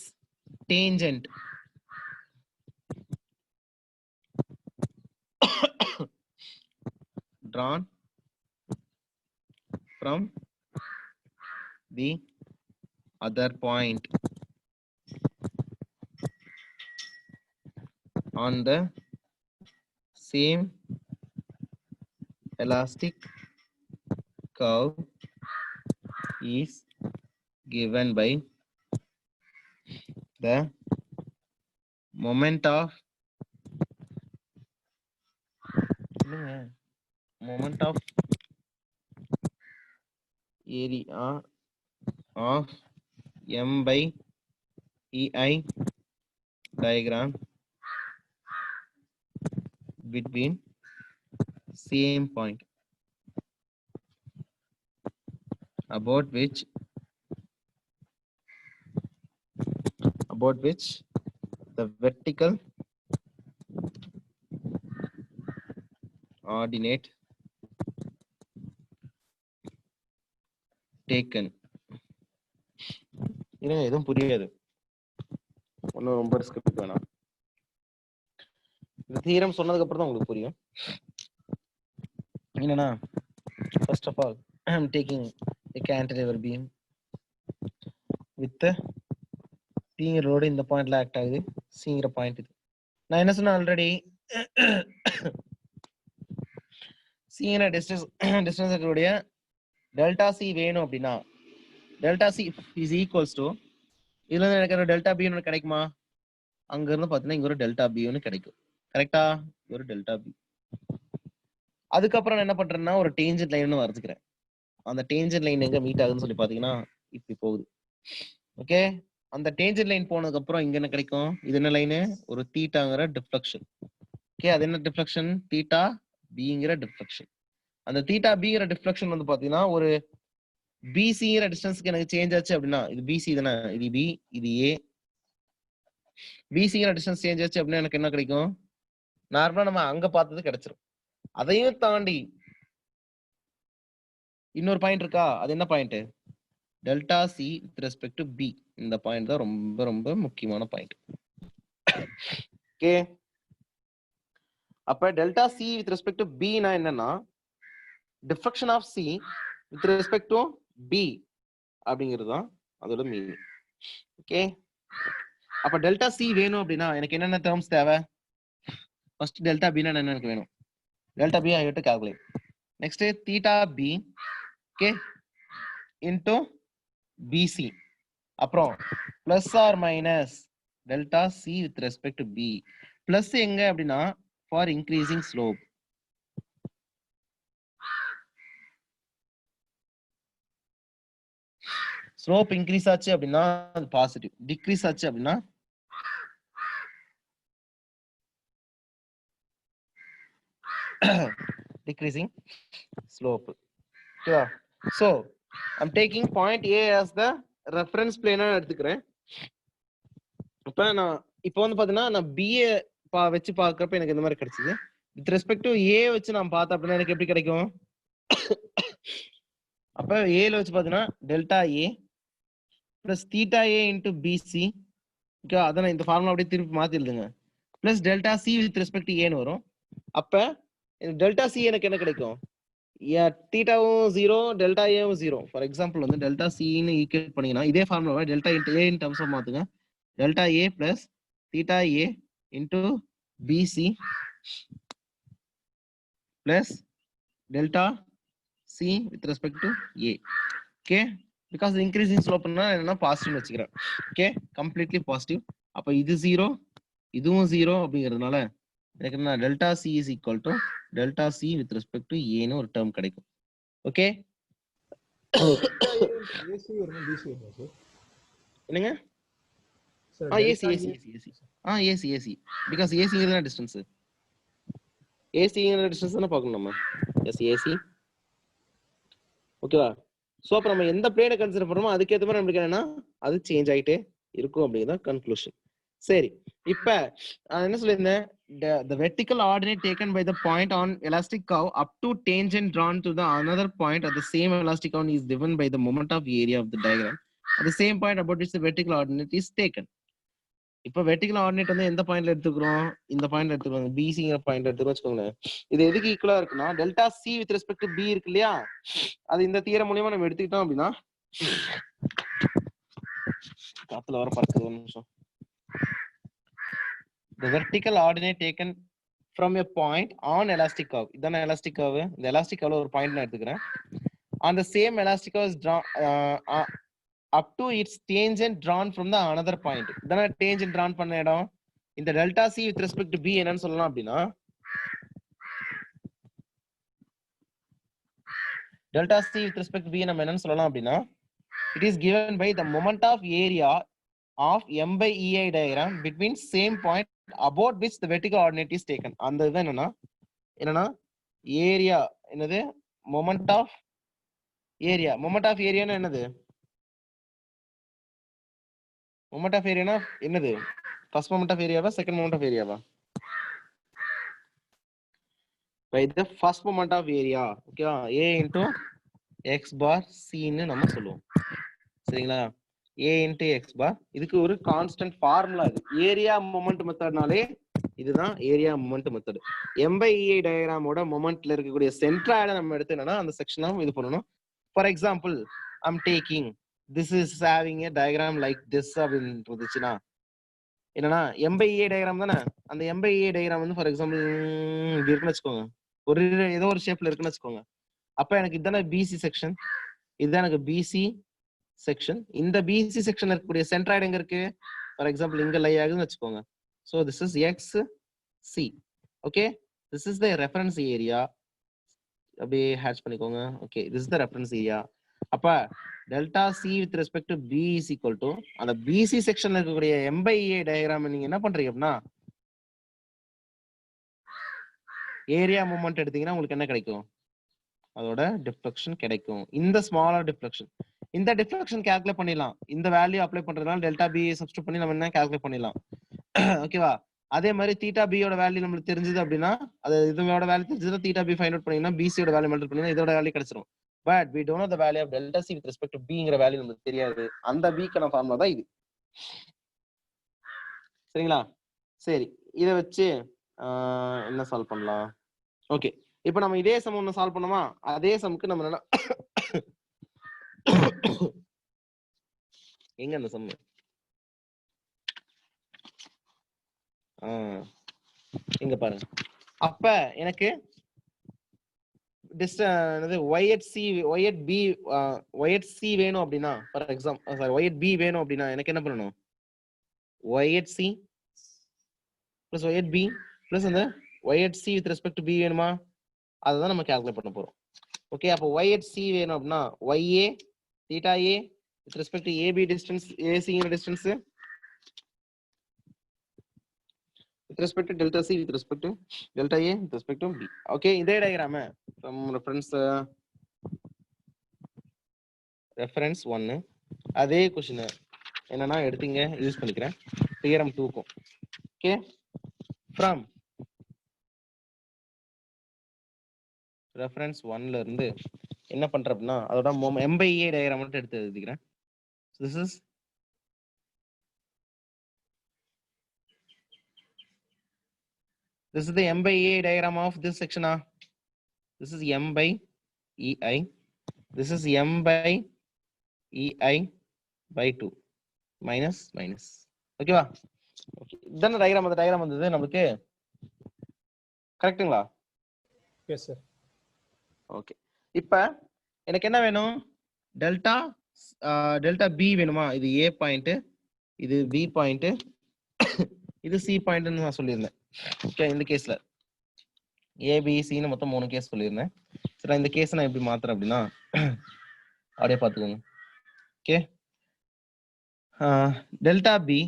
tangent drawn from the other point on the same elastic curve is given by the moment of area of m by ei diagram between same point about which the vertical ordinate taken. எதுவும் புரியாது, ஒன்னும் ரொம்ப risk எடுக்க வேணாம். இந்த theorem சொன்னதுக்கு அப்புறம் தான் உங்களுக்கு புரியும். என்னன்னா, first of all I am taking a cantilever beam with the P load இந்த பாயிண்ட்ல ஆக்ட் ஆகுது, சிங்கிற பாயிண்ட் இது. நான் என்ன சொன்னேன் ஆல்ரெடி, சிங்கிற டிஸ்டன்ஸ் உடைய டெல்டா சி வேணும் அப்படின்னா delta C is equals to இதுல இருந்து எனக்கு ஒரு டெல்டா பி ஒன்று கிடைக்குமா, அங்க இருந்து பாத்தீங்கன்னா இங்க ஒரு டெல்டா பி ஒன்று கிடைக்கும். கரெக்டா, ஒரு டெல்டா பி. அதுக்கப்புறம் நான் என்ன பண்றேன்னா ஒரு டேஞ்சன்ட் லைன் வரைஞ்சுக்கிறேன். அந்த டேஞ்சன்ட் லைன் எங்க மீட் ஆகுதுன்னு சொல்லி பாத்தீங்கன்னா இப்படி போகுது. ஓகே, அந்த டேஞ்சன்ட் லைன் போனதுக்கு அப்புறம் இங்க என்ன கிடைக்கும், இது என்ன லைனு, ஒரு தீட்டாங்கிற டிஃப்ளெக்ஷன். ஓகே, அது என்ன டிஃப்ளெக்ஷன், தீட்டா பிங்கிற டிஃப்ளெக்ஷன். அந்த தீட்டா பிங்கிற டிஃப்ளெக்ஷன் வந்து பாத்தீங்கன்னா ஒரு பிசிங்கிற டிஸ்டன்ஸ்க்கு எனக்கு சேஞ்ச் ஆச்சு அப்படின்னா, இது பிசி தானே, இது பி இது ஏ, பிசிங்கிற டிஸ்டன்ஸ் சேஞ்ச் ஆச்சு அப்படின்னா எனக்கு என்ன கிடைக்கும், நார்மலா நம்ம அங்க பார்த்தது கிடைச்சிரும். அதையும் தாண்டி இன்னொரு பாயிண்ட் இருக்கா, அது என்ன point, delta C with respect to B. இந்த பாயிண்ட் தான் ரொம்ப ரொம்ப முக்கியமான பாயிண்ட். ஓகே, அப்ப delta C with respect to B னா என்னன்னா deflection of C with respect to B அப்படிங்கிறது தான் அதோட மீனிங். ஓகே, அப்ப டெல்டா சி வேணும் அப்படின்னா எனக்கு என்னென்ன டேர்ம்ஸ் தேவை, ஃபர்ஸ்ட் டெல்டா பி னா என்ன எனக்கு வேணும், delta B I have to calculate. Next theta B okay into BC, அப்புறம் plus or minus delta C with respect to B. Plus எங்க அப்படின்னா for increasing slope, slope increase ஆச்சு அப்படின்னா அது பாசிட்டிவ், டிக்ரீஸ் ஆச்சு அப்படின்னா decreasing slope. Okay, so I'm taking point A as the reference plane எடுத்துக்கிறேன். இப்ப நான் இப்போ வந்து பாத்தீங்கன்னா நான் BA வச்சு பார்க்கறப்ப எனக்கு இந்த மாதிரி கிடைச்சது. வித் ரெஸ்பெக்ட் டு A வச்சு நான் பார்த்தேன் அப்படின்னா எனக்கு எப்படி கிடைக்கும், அப்ப ஏல வச்சு பாத்தீங்கன்னா delta A plus theta A into BC. Okay, அதை நான் இந்த ஃபார்முலா அப்படியே திருப்பி மாத்தி எழுதுங்க. Plus delta C with respect to ஏன்னு வரும். அப்ப டெல்டா சி எனக்கு என்ன கிடைக்கும், தீட்டாவும் 0 டெல்டா ஏவும் 0. ஃபார் எக்ஸாம்பிள் வந்து டெல்டா சின்னு ஈக்குவேட் பண்ணீங்கன்னா இதே formula delta into A in terms of மாத்துங்க. Delta A plus theta A into BC plus delta C with respect to A. Okay, because increasing ஸ்லோப்னா என்னன்னா பாசிட்டிவ் வச்சுக்கிறேன். Okay, completely positive. அப்ப இது 0 இதுவும் 0 அப்படிங்கிறதுனால எனக்கு என்ன delta C is equal to delta C with respect to ஏன்னு ஒரு டேர்ம் கிடைக்கும். ஓகே, என்னங்க AC AC AC AC AC AC because ஏசிங்கிறது தான் டிஸ்டன்ஸ், ஏசிங்கிற டிஸ்டன்ஸ் தானே பார்க்கணும் நம்ம. S AC. ஓகேவா, ஸோ அப்போ நம்ம எந்த பிளேனை கன்சிடர் பண்ணுறோமோ அதுக்கேற்ற மாதிரி நம்மளுக்கு என்னன்னா அது சேஞ்ச் ஆகிட்டே இருக்கும் அப்படிங்கிறத கன்க்ளூஷன். சரி, இப்ப என்ன சொல்லியிருந்தேன், the vertical ordinate taken by the point on elastic curve up to tangent drawn to the another point at the same elastic curve is given by the moment of area of the diagram at the same point about which the vertical ordinate is taken. இப்ப vertical ordinate வந்து எந்த பாயிண்ட்ல எடுத்துக்கிறோம், இந்த பாயிண்ட்ல எடுத்துக்கிறோம், பிசிங்கிற point எடுத்துக்கிறோம் வச்சுக்கோங்களேன். இது எதுக்கு ஈக்குவலா இருக்குன்னா delta C with respect to B இருக்கு இல்லையா, அது இந்த தியரம் மூலமா நம்ம எடுத்துக்கிட்டோம் அப்படின்னா, காத்துல வர பறக்குது ஒரு நிமிஷம். The vertical ordinate taken from a point on elastic curve, இதான elastic curve, இந்த elastic curve ஒரு பாயிண்ட் நான் எடுத்துக்கிறேன். On the same elastic curve is drawn up to its tangent drawn from the another point. இதான tangent drawn பண்ண இடம். இந்த delta C with respect to B என்னன்னு சொல்லலாம் அப்படின்னா, delta C with respect to B நம்ம என்னன்னு சொல்லலாம் அப்படின்னா, it is given by the moment of area of m by ei diagram between same point about which the vertical ordinate is taken. அந்த இது என்னன்னா ஏரியா என்னது, moment of area. Moment of ஏரியானா என்னது, மொமெண்ட் ஆஃப் ஏரியானா என்னது, first moment of ஏரியாவா second moment of ஏரியாவா? by the first moment of area. ஓகேவா, a into x bar c ன்னு நம்ம சொல்லுவோம். சரிங்களா, a into x bar. இதுக்கு ஒரு கான்ஸ்டன்ட் ஃபார்முலா இது. ஏரியா மொமெண்ட் மெத்தட்னாலே இதுதான் area moment method. m by ei டயகிராமோட மொமெண்ட்ல இருக்கக்கூடிய சென்ட்ராய்ட நம்ம எடுத்து என்னன்னா அந்த செக்ஷனா இது பண்ணணும். For example, I'm taking this is having a diagram like this அப்படின்னு இருந்துச்சுன்னா என்னன்னா m by ei டயகிராம் தானே. அந்த m by ei டயகிராம் வந்து ஃபார் எக்ஸாம்பிள் இப்படி இருக்குன்னு வச்சுக்கோங்க, ஒரு ஏதோ ஒரு ஷேப்ல இருக்குன்னு வச்சுக்கோங்க. அப்ப எனக்கு இதுதானே பிசி செக்ஷன், இதுதான் எனக்கு பிசி செக்ஷன். இந்த பிசி செக்ஷன் இருக்கக்கூடிய சென்ட்ராய்டு எங்க இருக்கு, ஃபார் எக்ஸாம்பிள் இங்க லை ஆகுதுன்னு வச்சுக்கோங்க. So this is XC. Okay, this is the reference area. அப்படியே ஹேட்ச் பண்ணிக்கோங்க. Okay, this is the reference area. அப்ப delta C with respect to B is equal to அந்த பிசி செக்ஷன்ல இருக்கக்கூடிய m by ei டயகிராம் நீங்க என்ன பண்றீங்க அப்படின்னா, ஏரியா மூமெண்ட் எடுத்தீங்கன்னா உங்களுக்கு என்ன கிடைக்கும், அதோட டிஃப்ளெக்ஷன் கிடைக்கும். இந்த ஸ்மாலர் டிஃப்ளெக்ஷன், இந்த டிஃப்ளெக்ஷன் கால்குலேட் பண்ணிடலாம். இந்த வேல்யூ அப்ளை பண்றதுனால டெல்டா பி சப்ஸ்டிட்யூட் பண்ணி நம்ம என்ன கால்குலேட் பண்ணிடலாம். ஓகேவா, அதே மாதிரி தீட்டா பி யோட வேல்யூ நம்மளுக்கு தெரிஞ்சது அப்படின்னா, அது இதோட வேல்யூ தெரிஞ்சதுன்னா தீட்டா பி ஃபைண்ட் அவுட் பண்ணீங்கன்னா பிசி யோட வேல்யூ மல்டிப்ளை பண்ணீங்கன்னா இதோட வேல்யூ கிடைச்சிரும். But we don't know the value of delta c with respect to bங்கிற வேல்யூ நமக்கு தெரியாது. அந்த b-க்கான ஃபார்முலா தான் இது. சரிங்களா, சரி, இத வச்சு என்ன சால்வ் பண்ணலாம். ஓகே, இப்போ நம்ம இதே சம் ஒன்னு சால்வ் பண்ணுமா, அதே சம்க்கு நம்ம என்ன எங்க அந்த சம் இங்க பாருங்க. அப்ப எனக்கு y at c வேணும் அப்படின்னா, for example sorry y at b வேணும் அப்படின்னா எனக்கு என்ன பண்ணணும், y at c plus y at b plus அந்த y at c with respect to b வேணுமா, அதுதான் நம்ம கால்குலேட் பண்ண போறோம். ஓகே, அப்போ y at c வேணும் அப்படின்னா ya theta a with respect to ab distance, ac ங்கிற distance with respect to delta c with respect to delta a with respect to b. Okay, இதே டயகிராம் from reference 1 அதே question என்னன்னா எடுத்தீங்க use பண்ணிக்கிறேன் theorem 2 க்கும். Okay, from reference 1ல இருந்து என்ன பண்றேன் அப்படின்னா அதோட m by a டயகிராம் மட்டும் எடுத்து எழுதிக்கிறேன். This is the m by ei diagram of this section. This is m by ei. This is m by ei by 2 minus. Okay வா? Okay, இதன diagram, அந்த diagram வந்தது நமக்கு கரெக்ட்டுங்களா? S sir. ஓகே, இப்போ எனக்கு என்ன வேணும், டெல்டா b வேணுமா, இது a பாயிண்ட், இது b பாயிண்ட், இது c பாயிண்ட்னு நான் சொல்லியிருந்தேன். ஓகே, இந்த கேஸ்ல ஏபிசின்னு மொத்தம் 3 கேஸ் சொல்லியிருந்தேன். சரி, இந்த கேஸ் நான் எப்படி மாத்துறேன் அப்படின்னா அப்படியே பார்த்துக்கோங்க. ஓகே, டெல்டா பி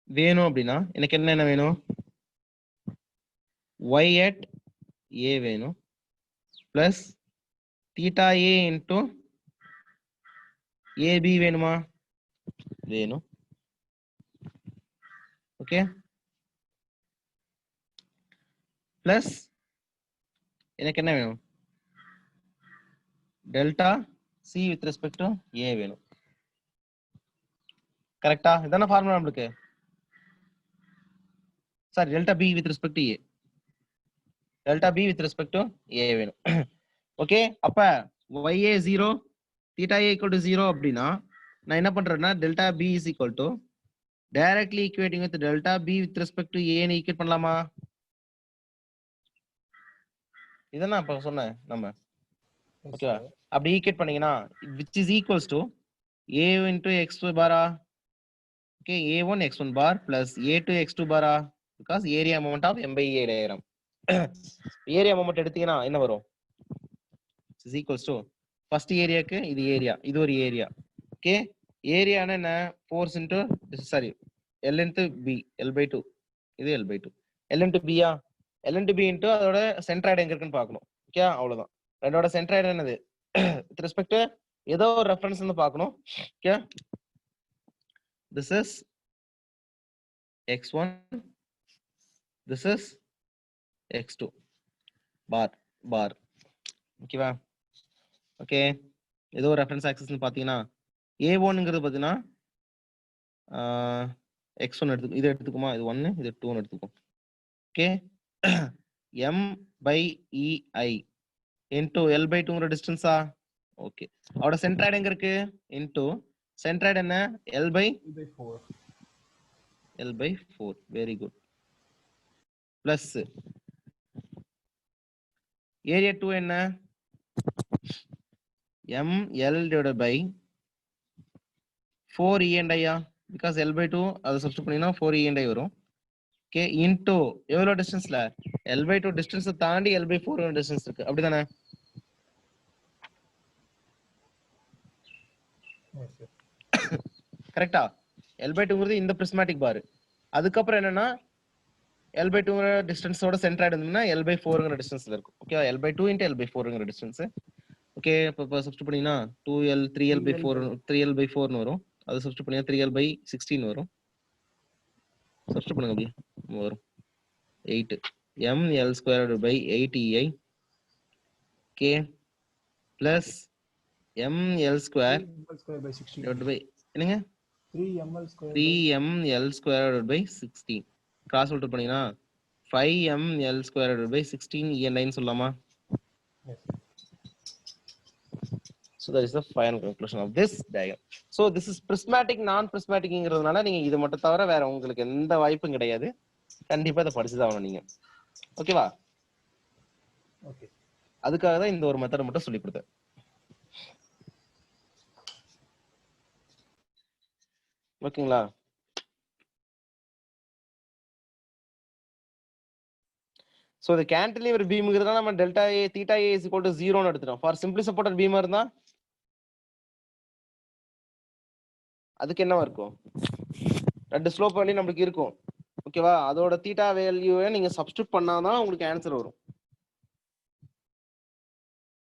வேணும் அப்படின்னா எனக்கு என்ன வேணும், y at a வேணும் plus theta A into AB வேணுமா, வேணும். ஓகே பிளஸ் எனக்கு என்ன வேணும் delta C with respect to A வேணும் கரெக்டா இதான ஃபார்முலா நம்மளுக்கு sorry delta B with respect to A delta B with respect to A வேணும் ஓகே அப்ப YA 0 theta A equal to 0 அப்படின்னா நான் என்ன பண்றேன்னா delta B is equal to directly equating with delta B with respect to A ன்னு equate பண்ணலாமா இதெல்லாம் அப்ப சொன்னேன் நம்ம ஓகேவா அப்படி ஈக்குவேட் பண்ணீங்கன்னா which is equals to A into x2 para okay A1 x1 bar plus A2 x2 para because area moment of M by A diagram area moment எடுத்தீங்கன்னா என்ன வரும் is equals to first ஏரியாக்கு இது area இது ஒரு area okay ஏரியானா என்ன force into sorry L into B L by 2 இது L by 2 L into B yeah L into B into அதோட சென்ட்ராய்டு எங்க இருக்குன்னு பார்க்கணும் ஓகே அவ்வளவுதான் ரெண்டோட சென்ட்ராய்டு என்னது வித் ரெஸ்பெக்ட் ஏதோ ஒரு ரெஃபரன்ஸ் வந்து பார்க்கணும் okay this is x1 this is x2 bar ஓகேவா ஓகே ஏதோ ரெஃபரன்ஸ் ஆக்சஸ்னு பாத்தீங்கன்னா A1ங்கிறது பாத்தீங்கன்னா x1 எடுத்து இது எடுத்துக்குமா இது 1 இது 2 ன்னு எடுத்துக்கும் okay m by ei into l by 2ங்கிற டிஸ்டன்ஸா ஓகே அவட சென்ட்ராய்டு எங்க இருக்கு into சென்ட்ராய்டு என்ன l by 4 very good plus area 2 என்ன ml divided by 4 e and i because l by 2 அது சப்ஸ்டிட் பண்ணினா 4 e and i வரும் ஓகே into எவ்வளவு டிஸ்டன்ஸ்ல l by 2 டிஸ்டன்ஸ் தாண்டி l by 4 டிஸ்டன்ஸ் இருக்கு அப்படிதானே கரெக்ட்டா l by 2ங்கிறது இந்த பிரிஸ்மாட்டிக் பார் அதுக்கு அப்புறம் என்னன்னா l by 2ங்கிற டிஸ்டன்ஸோட சென்ட்ராய்டு இருந்ததுன்னா l by 4ங்கிற டிஸ்டன்ஸ்ல இருக்கும் okay l by 2 into l by 4ங்கிற டிஸ்டன்ஸ் ஓகே இப்போ சப்ஸ்டிட் பண்ணீங்கன்னா 2l 3l by 4 3l by 4 ன்னு வரும் அது சப்ஸ்டிட் பண்ணீங்க 3l by 16 வரும் சப்ஸ்டிட் பண்ணுங்க அப்படியே வரும் 8 ml squared by 8 ei k plus ml square divided by என்னங்க 3ml squared by 16 cross multiply பண்ணீங்கன்னா 5ml squared by 16 e and i ன்னு சொல்லலாமா so that is the final conclusion of this diagram so this is prismatic non prismatic ங்கிறதுனால நீங்க இது மட்டும் தவிர வேற உங்களுக்கு எந்த வாய்ப்பும் கிடையாது கண்டிப்பா இத படிச்சு தான் ஆகணும் நீங்க ஓகேவா ஓகே அதுக்காக தான் இந்த ஒரு மெத்தட் மட்டும் சொல்லி கொடுத்தேன் ஓகேங்களா so the cantilever beamங்கிறதுனால நம்ம delta a theta a is equal to 0 ன்னு எடுத்துறோம் for simply supported beam இருந்தா அதுக்கு என்னவா இருக்கும் ரெண்டு ஸ்லோப் வேல்யூ நமக்கு இருக்கும் ஓகேவா அதோட தீட்டா வேல்யூவை நீங்க சப்ஸ்டிட்யூட் பண்ணாதான் உங்களுக்கு ஆன்சர் வரும்